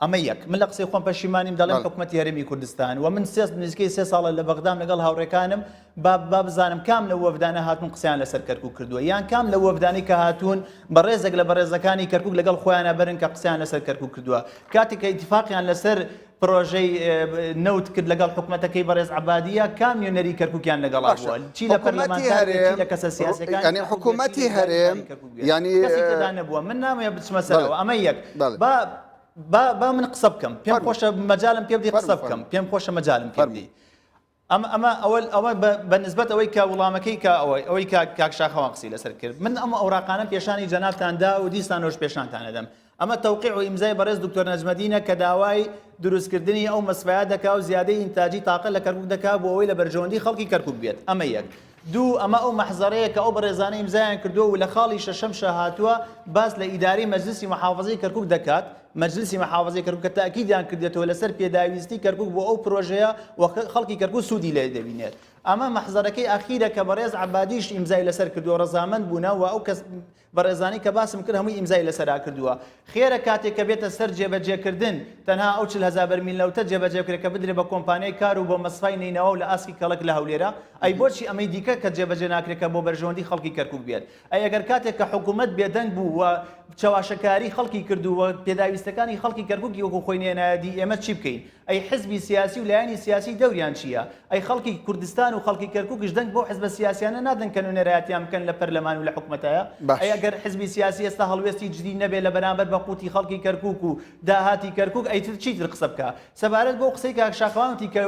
ئەمە یەک من لە قسەی خۆم پەشیمانیم دەڵێم حکوومەتی هەرێمی کوردستان و من نزیکەی 3 ساڵە لە بەغدام لەگەڵ هاوڕێکانم با بزانم کام لە وەفدانە هاتوون قسەیان لەسەر کەرکووک کردووە یان کام لە وەفدانی کە هاتوون بەڕێزێک لە بەڕێزەکانی کەرکووک لەگەڵ خۆیانە بەرن کە قسەیان لەسەر کەرکووک کردووە کاتێک کە ئیتیفاقیان لەسەر پرۆژەی نەوت کرد لەگەڵ حکوومەتەکەی بەڕێز عەبادیە کامیۆنەری کەرکووکیان لەگەڵ بووە چی لە پەرلەمانتاری چی لە کەسە سیاسیەکان
ینی حکوومەتی هەرێم ینی
کەسی تێدا نەبووە من نامەیە بچمە سەرەوە ئەمە یەک با من قسە بکەم پێم خۆشە مەجالم پێ بدی قسە بکەم پێم خۆشە مەجالم پێ بدی ئەمە ئەوە بەنسبەت ئەوەی کە وڵامەکەی کە ئەوەی کاک شاخەوان قسەی لەسەر کرد من ئەمە ئەوراقانە پێشانی جەنابتاندا و دیسانەوەش پێشانتان دەدەم ئەمە تەوقیع و ئیمزای بەڕێز دکتۆر نەجمەدینە کە داوای دروستکردنی ئەو مەسفەیە دەکا و زیادەی ئینتاجی تاقە لە کەرکووک دەکا بۆ ئەوەی لە بەرژەوەندی خەڵکی کەرکووک بێت ئەمە یەک دوو ئەمە ئەو مەحزەرەیە کە ئەو بەڕێزانەی ئیمزایان کردووە و لە خاڵی شەشەم هاتووە باس لە ئیداری مەجلیسی محافەزەی کەرکووک دەکات مەجلیسی محافەزەی کەرکووک کە تاکیدیان کردێتەوە لەسەر پێداویستی کەرکووک بۆ ئەو پرۆژەیە و خەڵکی کەرکووک سوودی لێ دەبینێت ئەمە مەحزەرەکەی ئەخیرە کە بەڕێز عەبادیش ئیمزای لەسەر کردووە ڕەزامەند بوونە و ئەو کەس بەڕێزانی کە باسم کرد هەمووی ئیمزای لەسەرا کردووە خێرە کاتێک کە بێتە سەر جێبەجێکردن تەنها ئەو 40,000 بەرمیل لەوتە جێبەجێ بکرێت کە بدرێت بە کۆمپانیای کار و بۆ مەسفای نینەوە و لە ئاسکی کەڵک لە هەولێرە ئەی بۆچی ئەمەی دیکە کە جێبەجێ ناکرێت کە بۆ بەرژەوەندی خەڵکی کەرکووک بێت ئەی ئەگەر کاتێک کە حکوومەت بێدەنگ بوو و چاواشەکاری خەڵکی کردووە پێداویستەکانی خەڵکی کەرکووکی وەکو خۆی نێنایەدی ئێمە چی بکەین ئەی حزبی سیاسی و لایەنی سیاسی دەوریان چییە ئەی خەڵکی کوردستان و خەڵکی کەرکووکش دەنگ بۆ حزبە سیاسیانە نادەن کە نوێنەرایەتیان بکەن لە پەرلەمان و لە حکوومەتەیە ئەی ئەگەر حزبی سیاسی ئێستا هەڵوێستی جدی نەبێت لە بەرامبەر بە قوتی خەڵکی کەرکووک و داهاتی کەرکووک ئەیتر چیتر قسە بکە سەبارەت بۆ قسەی کاک شاخەوانتی کە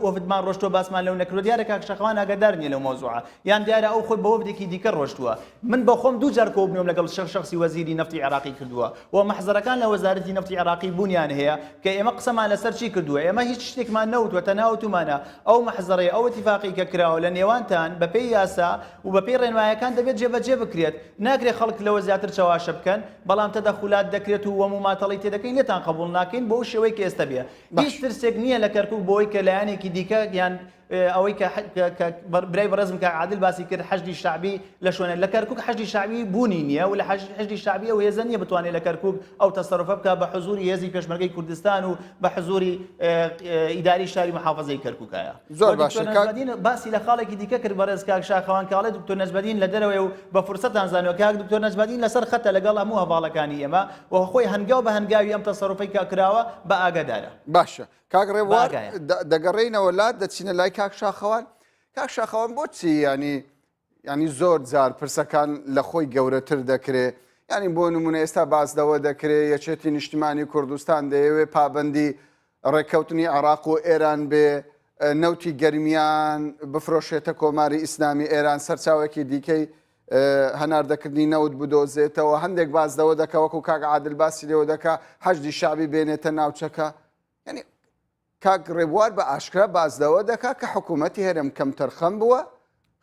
وەفدمان ڕۆشتووە باسمان لەو نەکردووە دیارە کاک شاخەوان ئاگادار نییە لەو مۆزوعە یان دیارە ئەو خۆی بە وەفدێکی دیکە ڕۆشتووە من بە خۆم دوو جار کۆبنەوەم لەگەڵ شەخسی وەزیری نەفتی عێراقی کردووە و مەحزەرەکان لە وەزارەتی نەفتی عێراقی بوونیان هەیە کە ئێمە قسەمان لەسەر چی کردووە ئێمە هیچ شتێکمان نەوتوەتە ناوتومانە ئەو مەحزەڕێ ئەو اتفاقی کە کراوە لە نێوانتان بەپێی یاسا و بەپێی ڕێنمایەکان دەبێت جێبەجێ بکرێت ناکرێت خەڵک لەوە زیاتر چاواشە بکەن بەڵام تەدەخولات دەکرێت و وەم و ماتەڵی تێدەکەین لێتان قبول ناکەین بۆ شێوەی کە ئێستا بێ هیچ ترسێک نییە لە کەرکووک بۆی کە لایەنێکی دیکە یان ئەوەی کە برای بەڕێزم کە عادل باسی کرد حەشدی شعبی لە شوێنە لە کەرکووک حەشدی شعبی بوونی نییە و لە حەشدی شعبی ئەو هێزە نییە بتوانێت لە کەرکووک ئەو تەسەڕفە بکە بە حزوری هێزی پێشمەرگەی کوردستان و بە حزوری ئیداری شاری محافظەی کەرکووکایە
زۆر باشە
باسی لە خاڵێکی دیکە کرد بەڕێز کاک شاخەوان کاڵێ دکتۆر نەجمەدین لە دەرەوەی و بە فرسەتان زانەوە کاک دکتۆر نەجمەدین لەسەر خەتە لەگەڵ هەموو هەواڵەکانی ئێمە و خۆی هەنگاو بە هەنگاوی ئەم تەسەڕفەی کە کراوە بە ئاگادارە
باشە کاک ڕێبوار دەگەڕێینەوە لات دەچینە لای کاک شاخەوان کاک شاخەوان بۆچی ینی زۆر جار پرسەکان لە خۆی گەورەتر دەکرێت ینی بۆ نمونە ئێستا باسدەوە دەکرێت یەکێتی نیشتیمانی کوردستان دەیەوێت پابندی ڕێککەوتنی عێراق و ئێران بێ نەوتی گەرمیان بفرۆشێتە کۆماری ئیسلامی ئێران سەرچاوێکی دیکەی هەناردەکردنی نەوت بدۆزێتەوە هەندێک باسدەوە دەکە وەکو کاک عادل باسی لێوە دەکا حەشدی شعبی بێنێتە ناوچەکە ینی کاک ڕێبوار بە ئاشکرا بازدەوە دەکا کە حکوومەتی هەرێم کەم تەرخەم بووە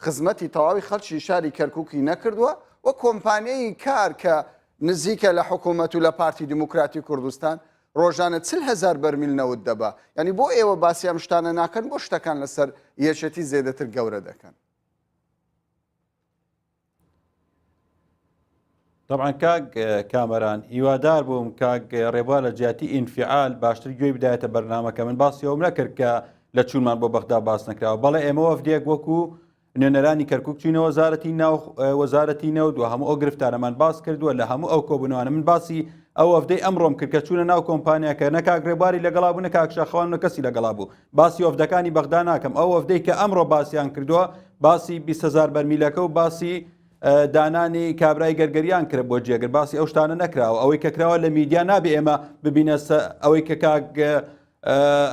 خزمەتی تەواوی خەڵکی شاری کەرکووکی نەکردووە و کۆمپانیایی کار کە نزیکە لە حکوومەت و لە پارتی دیموکراتی کوردستان ڕۆژانە 40,000 بەرمیل نەوت دەبا ینی بۆ ئێوە باسی ئەم شتانە ناکەن بۆ شتەکان لەسەر یەکێتی زێدەتر گەورە دەکەن
طبعا کاک کامەران هیوادار بووم کاک ڕێبوار لە جیاتی ئینفعال باشتر گوێی بدایەتە بەرنامەکە من باسی ئەوم نەکرد کە لە چوونمان بۆ بەغدا باس نەکراوە بەڵێ ئێمە وەفدێک وەکو نوێنەرانی کەرکووک چوینە وەزارەتی نەوت و هەموو ئەو گرفتارەمان باس کردووە لە هەموو ئەو کۆبوونەوانە من باسی ئەو وەفدەی ئەمڕۆم کرد کە چوونە ناو کۆمپانیاکە نە کاک ڕێبواری لەگەڵا بوو نە کاک شاخەوان نە کەسی لەگەڵا بوو باسی وەفدەکانی بەغدا ناکەم ئەو وەفدەی کە ئەمڕۆ باسییان کردووە باسی 20,000 بەرمیلەکە و باسی دانانی کابرای گەرگەریان کرد بۆ جێگر باسی ئەو شتانە نەکراوە ئەوەی کە کراوە لە میدیا نابێ ئێمە ببینە ئەوەی کە کاک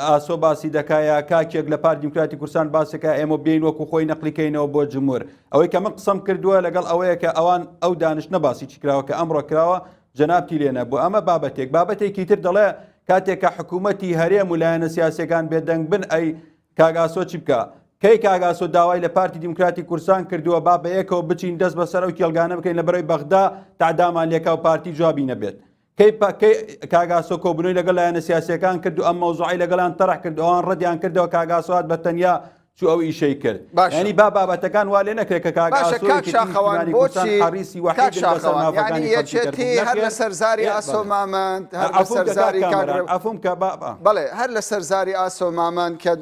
ئاسۆ باسی دەکایە کاکێک لە پارتی دیموکراتی کوردستان باسێکە ئێمە بین وەکو خۆی نەقلیکەینەوە بۆ جمهور ئەوەی کە من قسەم کردووە لەگەڵ ئەوەیە کە ئەوان ئەو دانش نەباسی چی کراوە کە ئەمڕۆ کراوە جەنابتی لێنە بۆ ئەمە بابەتێکی تر دەڵێ کاتێکە حکوومەتی هەرێم و لایەنە سیاسەکان بێدەنگ بن ئەی کاگاسۆ چی بکە کەی کاگاسۆ داوای لە پارتی دیموکراتی کوردستان کردووە با بە یەکەوە بچین دەست بەسەر ئەو کێڵگانە بکەین لە بەرەوەی بەغدا تعدامان لێکا و پارتی جوابی نەبێت کەی کاگاسۆ کۆبوونەوەی لەگەڵ لایەنە سیاسەکان کرد و ئەم مەوزوعی لەگەڵان تەڕح کرد ئەوان ڕەتیان کردەوە کاگاسۆات بە تەنیا چوو ئەو ئیشەی کرد ینی بابەتەکان وا لێ نەکرێت کە
کاگاسۆخەوان بۆچی یەکێتی هەر لە سەرزاری ئاسۆ مامەند
ئەفوم کە
بەڵێ هەر لە سەرزاری ئاسۆ مامەند کە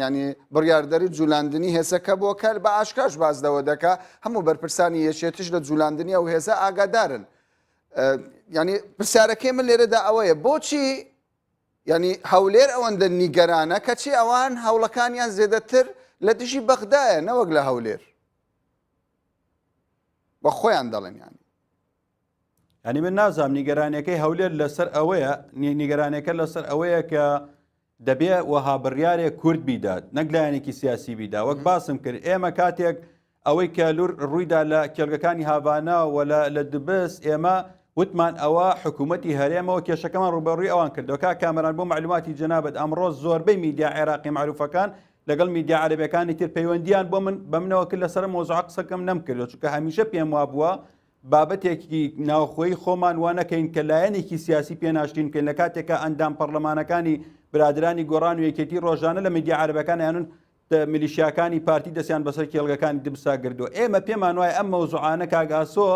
ینی بڕیاردەری جولاندنی هێزەکە بۆ کەل بە ئاشکاش بازدەوە دەکا هەموو بەرپرسانی یەکێتیش لە جولاندنی ئەو هێزە ئاگادارن ینی پرسیارەکەی من لێرەدا ئەوەیە بۆچی ینی هەولێر ئەوەندە نیگەرانە کەچی ئەوان هەوڵەکانیان زێدەتر لە دژی بەغدایە نەوەک لە هەولێر بە خۆیان دەڵێن
ینی من نازام نیگەرانەکەی هەولێر لەسەر ئەوەیە نیگەرانەکە لەسەر ئەوەیە کە دەبێ وەها بڕیارێک کورد بیدات نەک لایەنێکی سیاسی بیدا وەک باسم کرد ئێمە کاتێک ئەوەی کە لور ڕوویدا لە کێڵگەکانی هاڤانە و لە دبست ئێمە وتمان ئەوە حکوومەتی هەرێمەوە کێشەکەمان ڕوبەڕووی ئەوان کردەوە کامەران بۆ معلوماتی جەنابەت ئەمڕۆ زۆربەی میدیا عێراقی معروفەکان لەگەڵ میدیا عەرەبیەکانی تر پەیوەندیان بۆ من بە منەوە کرد لەسەر مۆزوع قسەکەم نەمکردەوە چونکە هەمیشە پێم وا بووە بابەتێکی ناوخۆی خۆمان وا نەکەین کە لایەنێکی سیاسی پێناشتین بکەین لە کاتێکە ئەندام پەرلەمانەکانی برادرانی گۆڕان و یەکێتی ڕۆژانە لە میدیا عەرەبیەکان یانون میلیشیاکانی پارتی دەستیان بەسەر کێڵگەکانی دبسا گردووە ئێمە پێمان وایە ئەم مەوزوعانە کاگاسۆ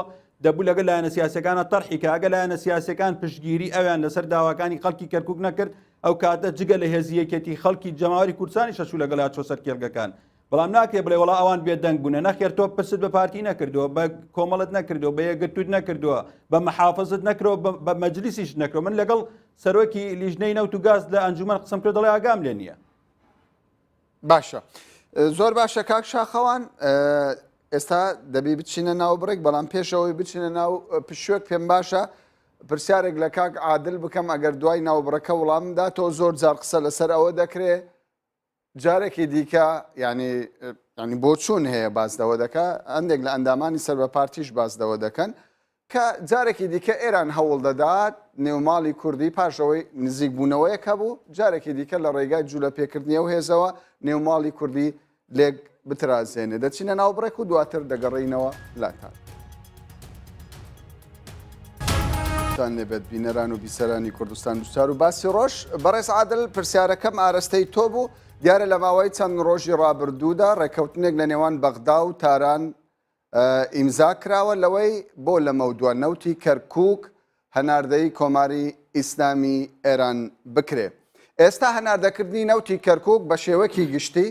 دەبوو لەگەڵ لایەنە سیاسەکانە تەرحی کە ئەگە لایەنە سیاسەکان پشتگیری ئەویان لەسەر داواکانی خەڵکی کەرکووک نەکرد ئەو کاتە جگە لە هێزیەکێتی خەڵکی جەماوەری کوردستانی شەشوو لەگەڵ هاتووە سەر کێڵگەکان بەڵام ناکرێ بڵێ وڵا ئەوان بێدەنگ بوونە نەخێر تۆ پرست بە پارتی نەکردەوە بە کۆمەڵت نەکردەوە بە یەکگرتووت نەکردووە بە مەحافظت نەکرەوە بە مەجلیسیش نەکرەوە من لەگەڵ سەرۆکی لیژنەی نەوت و گاز لە ئەنجومەن قسەم کرد دەڵێ ئاگام لێ نییە
باشە زۆر باشە کاک شاخەوان ئێستا دەبی بچینە ناو بڕێک بەڵام پێشەوەی بچینە ناو پشوێک پێم باشە پرسیارێک لە کاک عادل بکەم ئەگەر دوای ناوبڕەکە وڵامدا تۆ زۆر جار قسە لەسەر ئەوە دەکرێت جارێکی دیکە ینی بۆ چوون هەیە بازدەوە دەکە هەندێک لە ئەندامانی سەر بە پارتیش بازدەوە دەکەن کە جارێکی دیکە ئێران هەوڵ دەدات نێوماڵی کوردی پاشەوەی نزیک بوونەوەیەکە بوو جارێکی دیکە لە ڕێگای جوولە پێکردنیە و هێزەوە نێوماڵی کوردی لێک بترازێنێ دەچینە ناوبڕێک و دواتر دەگەڕینەوە لاتان. لێبێت بینەران و بیسەرانی کوردستان دوستار و باسی ڕۆژ بەڕێز عادل پرسیارەکەم ئارەستەی تۆ بوو دیارە لە ماوەی چەند ڕۆژی ڕابردوودا ڕێکەوتنێک لە نێوان بەغدا و تاران ئیمزا کراوە لەوەی بۆ لە مەودووە نەوتی کەرکووک هەناردەی کۆماری ئیسلامی ئێران بکرێ. ئێستا هەناردەکردنی نەوتی کەرکووک بە شێوەکی گشتی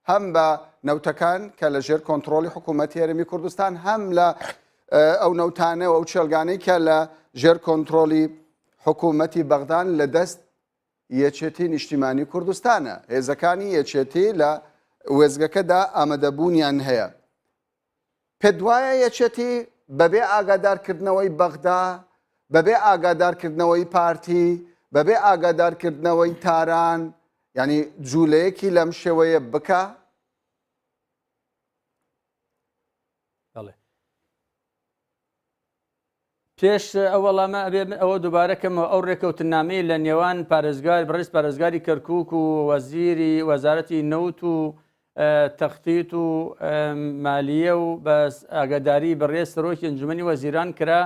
هەم بە نەوتەکان کە لە ژێر کۆنتترۆلی حکوومەتی هەرێمی کوردستان هەم لە ئەو نەوتانە و ئەو چێلگانەی کە لە ژێر کۆنتترۆلی حکوومەتی بەغدان لە دەست یەکێتی نیشتیمانی کوردستانە. هێزەکانی یەکێتی لە وێزگەکەدا ئامادەبوونیان هەیە. پێت وایە یەکێتی بەبێ ئاگادارکردنەوەی بەغدا، بەبێ ئاگادارکردنەوەی پارتی، بەبێ ئاگادارکردنەوەی تاران، ینی جوولەیەکی لەم شێوەیە بکە؟
پێش ئەوەڵامە ئەوە دووبارەکەمەوە ئەو ڕێکەوتنامەی لە نێوان پارێزگار بەڕێز پارێزگاری کەرکووک و وەزیری وەزارەتی نەوت و تەختیت و مالیە و بەس ئاگاداری بەڕێز سەرۆکی ئەنجومەنی وەزیران کرا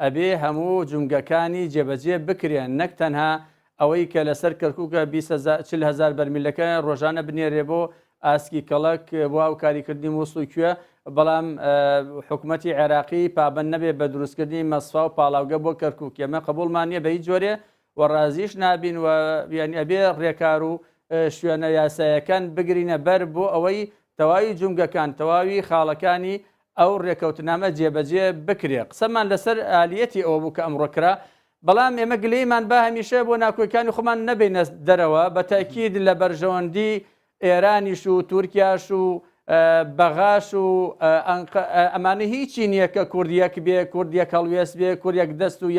ئەبێ هەموو جومگەکانی جێبەجێ بکرێن نەک تەنها ئەوەی کە لەسەر کەرکووکە 40,000 بەرمیلەکە ڕۆژانە بنێرێ بۆ ئاسکی کەڵک بۆ ئەو کاریکردنی مووسڵ کوێ بەڵام حکوومەتی عێراقی پابند نەبێ بە دروستکردنی مەسفا و پاڵاوگە بۆ کەرکووک ئێمە قبوڵمان نییە بە هیچ جۆرێ و ڕازیش نابین و یانی ئەبێ ڕێکار و شوێنە یاسایەکان بگرینە بەر بۆ ئەوەی تەواوی جومگەکان تەواوی خاڵەکانی ئەو ڕێکەوتنامە جێبەجێ بکرێ. قسەمان لەسەر ئالیەتی ئەوە بوو کە ئەمڕۆکرا بەڵام ئێمە گلەیمان بە هەمیشە بۆ ناکۆیەکانی خۆمان نەبینە دەرەوە بە تاکید لە بەرژەوەندی ئێرانیش و تورکیاش و بەغاش و ئەمانە هیچی نییە کە کوردیەک بێ کوردیەک هەڵوێس بێ کوردیەک دەست و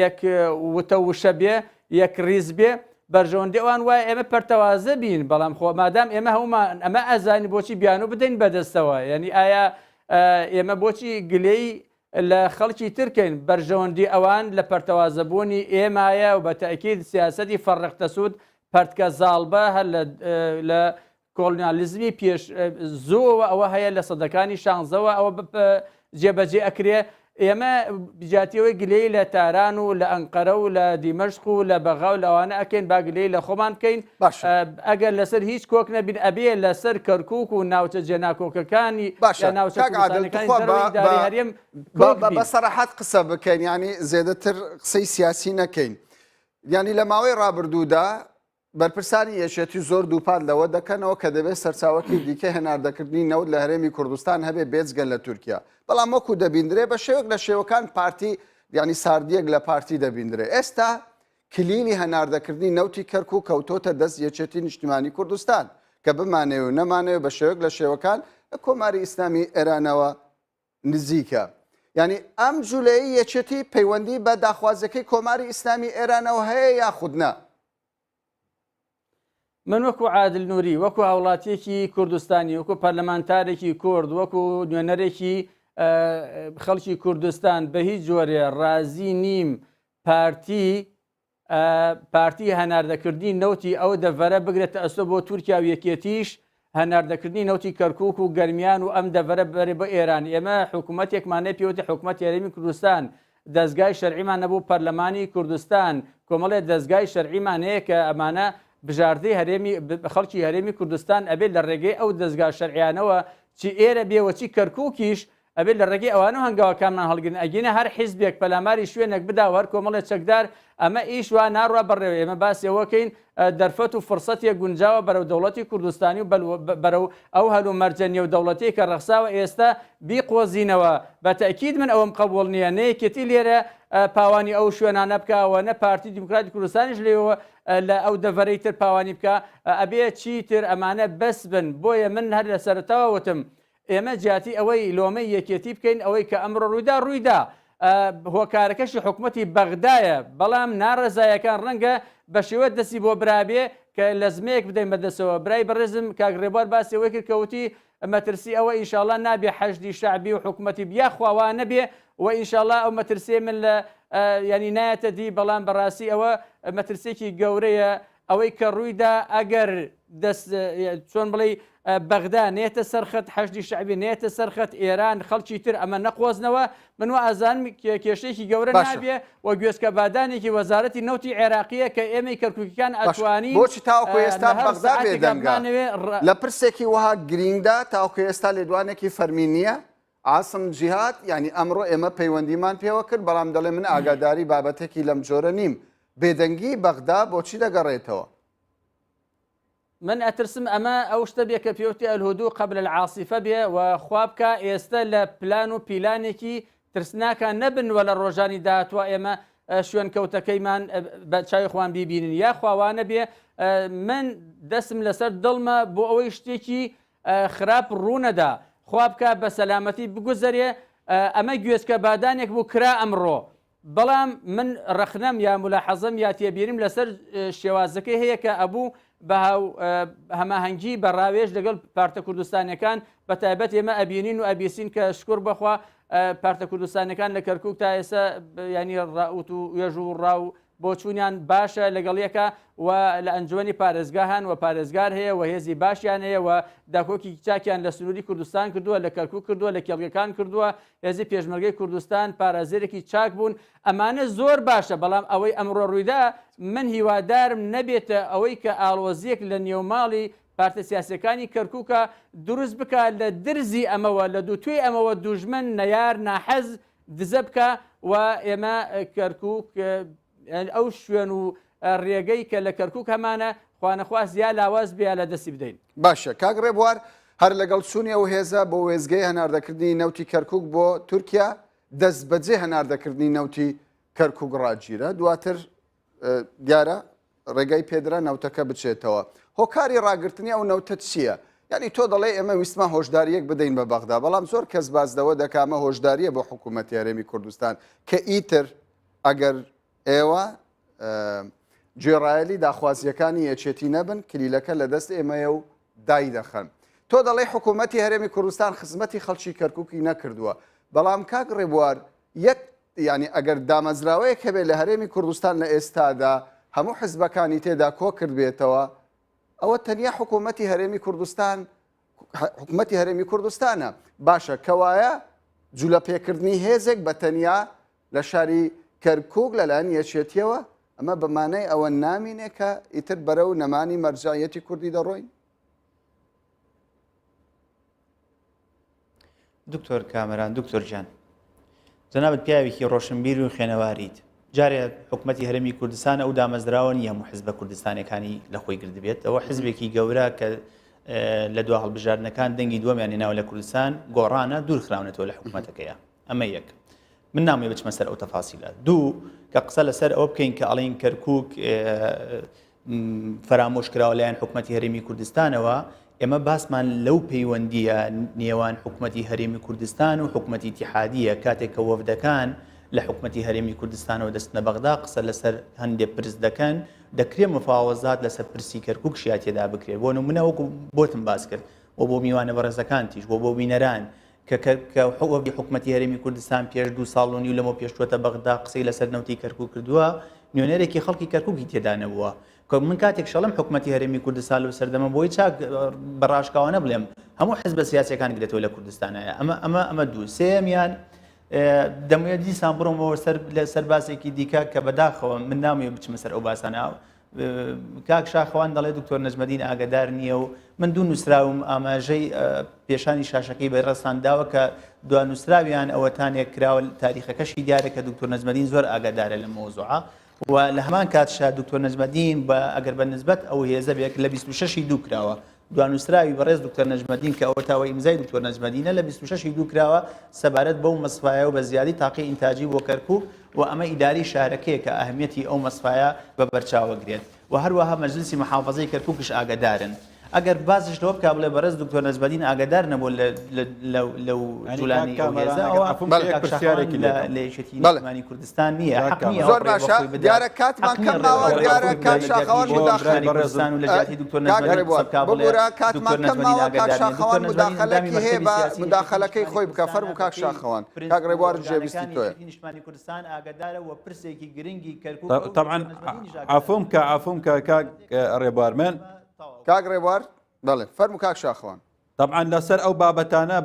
یەک وتە وشە بێ یەک ریز بێ بەرژەوەندی ئەوان وایە ئێمە پەرتەوازە بین بەڵام خۆ مادام ئێمە هەمومان ئەمە ئەزانی بۆچی بیان و بدەین بەدەستەوە یعنی ئایا ئێمە بۆچی گلەی لە خەڵکی ترکەین بەرژەوەندی ئەوان لە پەرتەوازەبوونی ئێمایە و بە تاکید سیاسەتی فەرڕەختەسوود پەرتکە زاڵبە هەر لە کۆلنیالیزمی پێش زۆوە ئەوە هەیە لە سەدەکانی شانزەوە ئەوە جێبەجێ ئەکرێ. ئێمە بجاتیەوەی گلەی لە تاران و لە ئەنقەرە و لە دیمەشق و لە بەغا و لەوانە ئەکەین با گلەی لە خۆمان بکەین ئەگەر لەسەر هیچ کۆک نەبین ئەبێ لەسەر کەرکووک و ناوچە جێناکۆکەکانی هەرێم
بە سەراحەت قسە بکەین ینی زێدەتر قسەی سیاسی نەکەین. ینی لە ماوەی ڕابردوودا بەرپرسانی یەکێتی زۆر دووپات لەوە دەکەنەوە کە دەبێت سەرچاوەکی دیکە هێناردەکردنی نەوت لە هەرێمی کوردستان هەبێ بێجگەن لە تورکیا بەڵام وەکو دەبیندرێ بە شێوەک لە شێوەکان پارتی ینی ساردیەک لە پارتی دەبیندرێ. ئێستا کلینی هەناردەکردنی نەوتی کەرکووک کەوتۆتە دەست یەکێتی نیشتیمانی کوردستان کە بمانێ و نەمانەوە بە شێوەک لە شێوەکان لە کۆماری ئیسلامی ئێرانەوە نزیکە. ینی ئەم جوولەیە یەکێتی پەیوەندی بە داخوازەکەی کۆماری ئیسلامی ئێرانەوە هەیە یاخود نە؟
من وەکو عادل نووری وەکو هاوڵاتیەکی کوردستانی وەکو پەرلەمانتارێکی کورد وەکو نوێنەرێکی خەڵکی کوردستان بە هیچ جۆرێ ڕازی نیم پارتی هەناردەکردنی نەوتی ئەو دەڤەرە بگرێتە ئەسۆ بۆ تورکیا و یەکێتیش هەناردەکردنی نەوتی کەرکووک و گەرمیان و ئەم دەڤەرە بەرێ بە ئێران. ئێمە حکوومەتێکمانە پێوتە حکوومەت یاریمی کوردستان دەستگای شەرعیمان نەبوو پەرلەمانی کوردستان کۆمەڵێ دەستگای شەرعیمان هەیە کە ئەمانە بژاردەی هەرێمی خەڵکی هەرێمی کوردستان ئەبێت لە ڕێگەی ئەو دەستگا شەرعیانەوە چی ئێرە بێوەچی کەرکووکیش ئەبێت لە ڕێگەی ئەوانە هەنگاوەکانمان هەڵگرن ئەگەینە هەر حیزبێک پەلاماری شوێنێک بدا و هەر کۆمەڵێک چەکدار ئەمە ئیش وا ناڕوا بەڕێوە. ئێمە باسیەوەکەین دەرفەت و فرسەتێک گونجاوە بەرەو دەوڵەتی کوردستانی و بەرەو ئەو هەلو مەرجەنیە و دەوڵەتی کە ڕەخساوە ئێستا بیقۆزینەوە. بە تەکید من ئەوەم قبوڵ نییە نەیەکێتی لێرە پاوانی ئەو شوێنانە بکەوە نە پارتی دیموکراتی کوردستانیش لێەوە لە ئەو دەڤەرەی تر پاوانی بکە ئەبێ چیتر ئەمانە بەس بن. بۆیە من هەر لە سەرەتاوە وتم ئێمە جیاتی ئەوەی لۆمەی یەکێتی بکەین ئەوەی کە ئەمڕۆ ڕوویدا هۆکارەکەشی حکوومەتی بەغدایە بەڵام ناڕێزایەکان ڕەنگە بە شێوە دەستی بۆ برابێ کە لە زمەیەک بدەین بەدەستەوە برای بەڕێزم کاگڕێبوار باسی ئەوەی کرد کەوتی مەترسی ئەوە ئینشاءڵڵا نابێ حەشدی شعبی و حکوومەتی بیا خواوە نەبێ و ئینشاءڵڵا ئەو مەترسیە من لە ینی نایەتە دی بەڵام بەڕاستی ئەوە مەترسێکی گەورەیە ئەوەی کە ڕوویدا ئەگەر چۆن بڵێ بەغدا نێتە سەرخەت حەشدی شعبی نێتە سەرخەت ئێران خەڵکی تر ئەمە نەقۆزنەوە من وا ئازانم کێشەیەکی گەورە نابێ و گوێزکە بادانێکی وەزارەتی نەوتی عێراقیە کە ئێمەی کەرکووکیەکان ئەتوانی
بۆچی تاوەکو ئێستا بەغدا بێدەنگە لە پرسێکی وها گرینگدا تاوەکو ئێستا لێدوانێکی فەرمی نییە عاسم جیهات ینی ئەمڕۆ ئێمە پەیوەندیمان پێوە کرد بەڵام دەڵێ من ئاگاداری بابەتێکی لەم جۆرە نیم بێدەنگی بەغدا بۆچی دەگەڕێتەوە
من ئەترسم ئەمە ئەو شتە بێ کە پێوتی ئەلهودوو قبل العاصفە بێ و خوابکە ئێستا لە پلان و پیلانێکی ترسناکە نەبنوە لە ڕۆژانی داهاتوە ئێمە شوێن کەوتەکەیمان بە چاوی خوان بیبینن یا خواوانە بێ من دەستم لەسەر دڵمە بۆ ئەوەی شتێکی خراپ ڕوونەدا خوابکە بە سەلامەتی بگوزەرێ ئەمە گوێزکە بادانێک بوو کرا ئەمڕۆ بەڵام من ڕخنەم یا ملاحەزەم یا تێبیرم لەسەر شێوازەکەی هەیە کە ئەبوو بە هەماهەنگی بە ڕاوێژ لەگەڵ پارتە کوردستانەکان بە تایبەت ئێمە ئەبینین و ئەبیسین کە شکر بەخوا پارتە کوردستانەکان لە کەرکووک تا ئێستا ینی ڕاوت و وێژ و ڕاو بۆ چوونیان باشە لەگەڵیەکە و لە ئەنجوەنی پارێزگاهان و پارێزگار هەیە و هێزی باشیان هەیە و داکۆکی چاکیان لە سنووری کوردستان کردووە لە کەرکووک کردووە لە کێڵگەکان کردووە هێزی پێشمەرگەی کوردستان پارازێرێکی چاک بوون ئەمانە زۆر باشە بەڵام ئەوەی ئەمڕۆ ڕوویدا من هیوادارم نەبێتە ئەوەی کە ئاڵۆزیەک لە نێوماڵی پارتە سیاسەکانی کەرکووکە دروست بکە لە درزی ئەمەوە لە دووتوێ ئەمەوە دوژمن نەیار ناحەز دزە بکە و ئێمە کەرکووک ئەو شوێن و ڕێگەی کە لە کەرکووک هەمانە خوانەخواست یا لاواز بیا لە دەستی بدەین
باشە کاک ڕێبوار هەر لەگەڵ چوونی ئەو هێزە بۆ وێزگەی هەناردەکردنی نەوتی کەرکووک بۆ تورکیا دەست بەجێ هەناردەکردنی نەوتی کەرکووک ڕاگیرە دواتر دیارە ڕێگای پێدرا نەوتەکە بچێتەوە هۆکاری ڕاگررتنی ئەو نەوتە چییە؟ یعنی تۆ دەڵێ ئێمە ویستمان هۆشداریەک بدەین بە بەغدا بەڵام زۆر کەس بازدەوە دەکامە هۆشداریە بۆ حکوومەتی هەرێمی کوردستان کە ئیتر ئەگەر ئێوە گوێڕایەلی داخوازیەکانی یەکێتی نەبن کلیلەکە لە دەست ئێمەیە و دای دەخەن تۆ دەڵێ حکوومەتی هەرێمی کوردستان خزمەتی خەڵکی کەرکووکی نەکردووە بەڵام کاک ڕێبوار یەک ینی ئەگەر دامەزراوەیەک هەبێت لە هەرێمی کوردستان لە ئێستادا هەموو حزبەکانی تێدا کۆ کرد بێتەوە ئەوە تەنیا حکوومەتی هەرێمی کوردستان حکوومەتی هەرێمی کوردستانە باشە کەوایە جوولە پێکردنی هێزێک بە تەنیا لە شاری کەرکووک لەلایەن یەکێتیەوە ئەمە بەمانەی ئەوە نامینێ کە ئیتر بەرەو نەمانی مەرجایەتی کوردی دەڕۆین
دکتۆر کامەران دکتۆر جان جەنابەت پیاوێکی ڕۆشنبیر و خوێنەواریت جارێ حکوومەتی هەرێمی کوردستان ئەو دامەزراوە نیە هەموو حزبە کوردستانەکانی لە خۆی گردبێت ئەوە حزبێکی گەورە کە لە دوا هەڵبژاردنەکان دەنگی دووەمیان هێناوە لە کوردستان گۆڕانە دوورخراونەتەوە لە حکوومەتەکەیە ئەمە یەک من نامێ بچمە سەر ئەو تەفاسیلە دوو کە قسە لەسەر ئەوە بکەین کە ئەڵین کەرکووک فرامۆش کراوە لایەن حکوومەتی هەرێمی کوردستانەوە ئێمە باسمان لەو پەیوەندیە نێوان حکوومەتی هەرێمی کوردستان و حکوومەتی اتحادیە کاتێک کە وەفدەکان لە حکوومەتی هەرێمی کوردستانەوە دەستنە بەغدا قسە لەسەر هەندێک پرس دەکەن دەکرێت مفاوەزات لەسەر پرسی کەرکووک شیاتێدا بکرێت بۆ نمونە وەکو بۆتم باس کرد و بۆ میوانە بەڕێزەکان تیش بۆ بینەران کە حکوومەتی هەرێمی کوردستان پێش 2 ساڵ و نیو لەمە پێشتووەتە بەغدا قسەی لەسەر نەوتی کەرکووک کردووە نوێنەرێکی خەڵکی کەرکووکی تێدا نەبووە کە من کاتێک شەڵم حکوومەتی هەرێمی کوردستان لە سەردەمە بۆی چاک بەڕاشکاوانە بڵێم هەموو حزب سیاسیەکان گرێتەوە لە کوردستانایە ئەمە دوو سێمیان دەمویە دیسان بڕۆمەوە لە سەرباسێکی دیکە کە بەداخەوە من نامێ بچمە سەر ئەو باسانە کاک شاخەوان دەڵێ دکتۆر نەجمەدین ئاگادار نییە و من دوو نووسراوم ئاماژەی پێشانی شاشەکەی بەڕستانداوە کە دو نووسراویان ئەوەتانێک کراوە تاریخەکەشی دیارە کە دکتۆر نەجمەدین زۆر ئاگادارە لە مۆزوعە و لە هەمان کاتشا دکتۆر نەجمەدین ئەگەر بە نسبەت ئەو هێزە بێک لە 26 دوو کراوە دوانووسراوی بەڕێز دکتۆر نەجمەدین کە ئەوە تاوە ئیمزای دکتۆر نەجمەدینە لە 26 دوو کراوە سەبارەت بەو مەسفایە و بە زیادی تاقی ئینتاجی بۆ کەرکووک و ئەمە ئیداری شارەکەیە کە ئەهمیەتی ئەو مەسفایە بە بەرچاوەگرێت و هەروەها مەجلیسی محافەزەی کەرکووکش ئاگادارن ئەگەر بازش لەوە بکە بڵێ بەڕێز دکتۆر نەزبەدین ئاگادار نەبوو لەو جوولانی لە یەکێتی نیشتیمانی کوردستان نییە حەق نییە
زۆر باشە دیارە کاتمان کەم ماوە دیارە کاک شاخەوان
مداخلەی کوردستان و لە جیاتی دکتۆر نەزبەدین
بگورە کاتمان کەم ماوە کاک شاخەوان مداخلەکی هەیە بە مداخلەکەی خۆی بکە فەرموو کاک شاخەوان کاک ڕێبوار جێبیستی تۆیە
نیشتیمانی کوردستان ئاگادارە و پرسێکی گرنگی کەرکووک
طبعا عفوم کە کاک ڕێبوار من
کاک ڕێبوار بەڵێ فەرموو کاک شاخەوان
طبعا لەسەر ئەو بابەتانە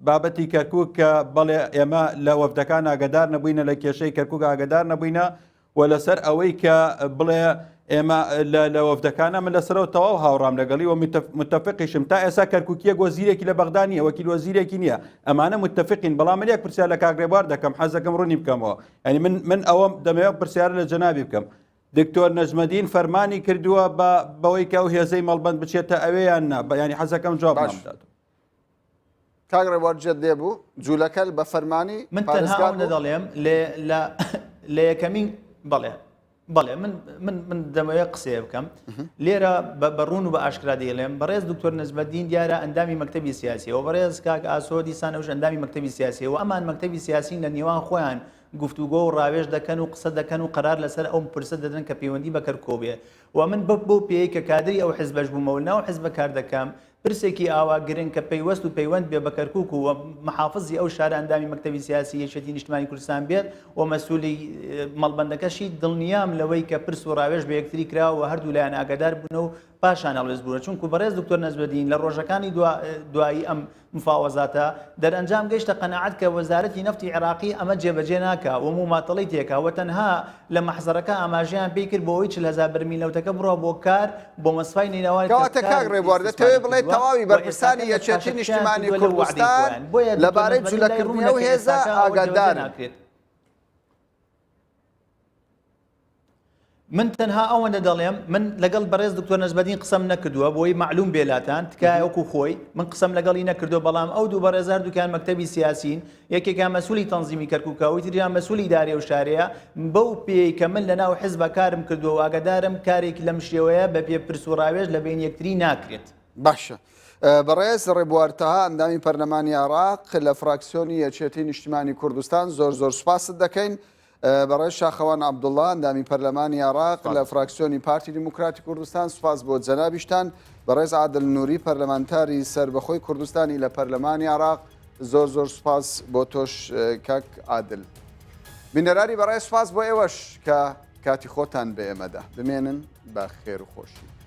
بابەتی کەرکووک کە بەڵێ ئێمە لە وەفدەکان ئاگادار نەبووینە لە کێشەی کەرکووک ئاگادار نەبووینە و لەسەر ئەوەی کە بڵێ ئێمە لە وەفدەکانە من لەسەرەوە تەواو هاوڕام لەگەڵی و متفقیشم تا ئێستا کەرکووکیە وەزیرێکی لە بەغدانیە وەکیل وەزیرێکی نییە ئەمانە متفقین بەڵام من یەک پرسیار لە کاک ڕێبوار دەکەم حەزەکەم ڕوونی بکەمەوە ینی من ئەوەم دەمەوێت پرسیارە لە جەنابی بکەم دکتۆر نەجمەدین فەرمانی کردووە بەوەی کە ئەو هێزەی مەڵبەند بچێتە ئەوەیان نا ینی حەزەکەم جواب نامدات
کاک ڕێبوار جێت دێبوو جوولەکە بە فەرمانی
من تەنها دەڵێم لە یەکەمین بەڵێ من دەمەوێت قسێ بکەم لێرە بەڕون و بە ئاشکرا دەیڵێم بەڕێز دکتۆر نەجمەدین دیارە ئەندامی مەکتەبی سیاسیەوە بەڕێز کاک ئاسۆ دیسان ئەوش ئەندامی مەکتەبی سیاسیەوە ئەمان مەکتەبی سیاسی لە نێوان خۆیان گفتوگۆ و ڕاوێژ دەکەن و قسە دەکەن و قرار لەسەر ئەو پرسە دەدەن کە پەیوەندی بە کەرکۆ بێ و من بۆ پێی کە کادری ئەو حیزبەش بوومەوە ناو حیزبە کار دەکەم پرسێکی ئاوا گرنگ کە پەیوەست و پەیوەند بێ بە کەرکووک و محافظی ئەو شارە ئەندامی مەکتەبی سیاسی یەکێتی نیشتیمانی کوردستان بێت و مەسئولی مەڵبەندەکەشی دڵنیام لەوەی کە پرس و ڕاوێژ بە یەکتری کراوە و هەردوو لایەن ئاگادار بوون و پاشان هەڵێز بوون چونکو بەڕێز دکتۆر نەجمەدین لە ڕۆژەکانی دوایی ئەم مفاوەزاتە دەرئەنجام گەیشتە قەنەعەت کە وەزارەتی نەفتی عێراقی ئەمە جێبەجێ ناکا و مماتەڵەی تێکا و تەنها لە مەحزەرەکە ئاماژەیان پێی کرد بۆەوەی 40,000 بەرمیل لەوتەکە بڕۆ بۆ کار بۆ مەسفای نینەوەی
کەواتە کاک ڕێبوار دەتەوێت بڵێ تەواوی بەرپرسانی یەکێتی نیشتیمانی کوردستان لەبارەی جوولەکردنی ئەو هێزە ئاگادارن
من تەنها ئەوەندە دەڵێم من لەگەڵ بەڕێز دکتۆر نەجمەدین قسەم نەکردووە بۆی معلوم بێلاتان تکایە وەکو خۆی من قسەم لەگەڵی نەکردو بەڵام ئەو دوو بەڕێزار دوکان مەکتەبی سیاسین یەکێکیان مەسئولی تەنزیمی کەرکووکە و تریان مەسئولی دارێ و شارەیە بەو پێی کە من لەناو حیزبە کارم کردووە و ئاگادارم کارێکی لەم شێوەیە بە پێ پرس و ڕاوێژ لە بین یەکتری ناکرێت
باشە بەڕێز ڕێبوارتەها ئەندامی پەرلەمانی عێراق لە فراکسیۆنی یەکێتی نیشتیمانی کوردستان زۆر سوپاست دەکەین بەڕێز شاخەوان عەبدوڵڵا ئەندامی پەرلەمانی عێراق لە فراکسیۆنی پارتی دیموکراتی کوردستان سوپاس بۆ جەنابیشتان بەڕێز عادل نووری پەرلەمانتاری سەربەخۆی کوردستانی لە پەرلەمانی عێراق زۆر سوپاس بۆ تۆش کاک عادل بینەرانی بەڕێز سوپاس بۆ ئێوەش کە کاتی خۆتان بە ئێمەدا بمێنن بە خێر و خۆشی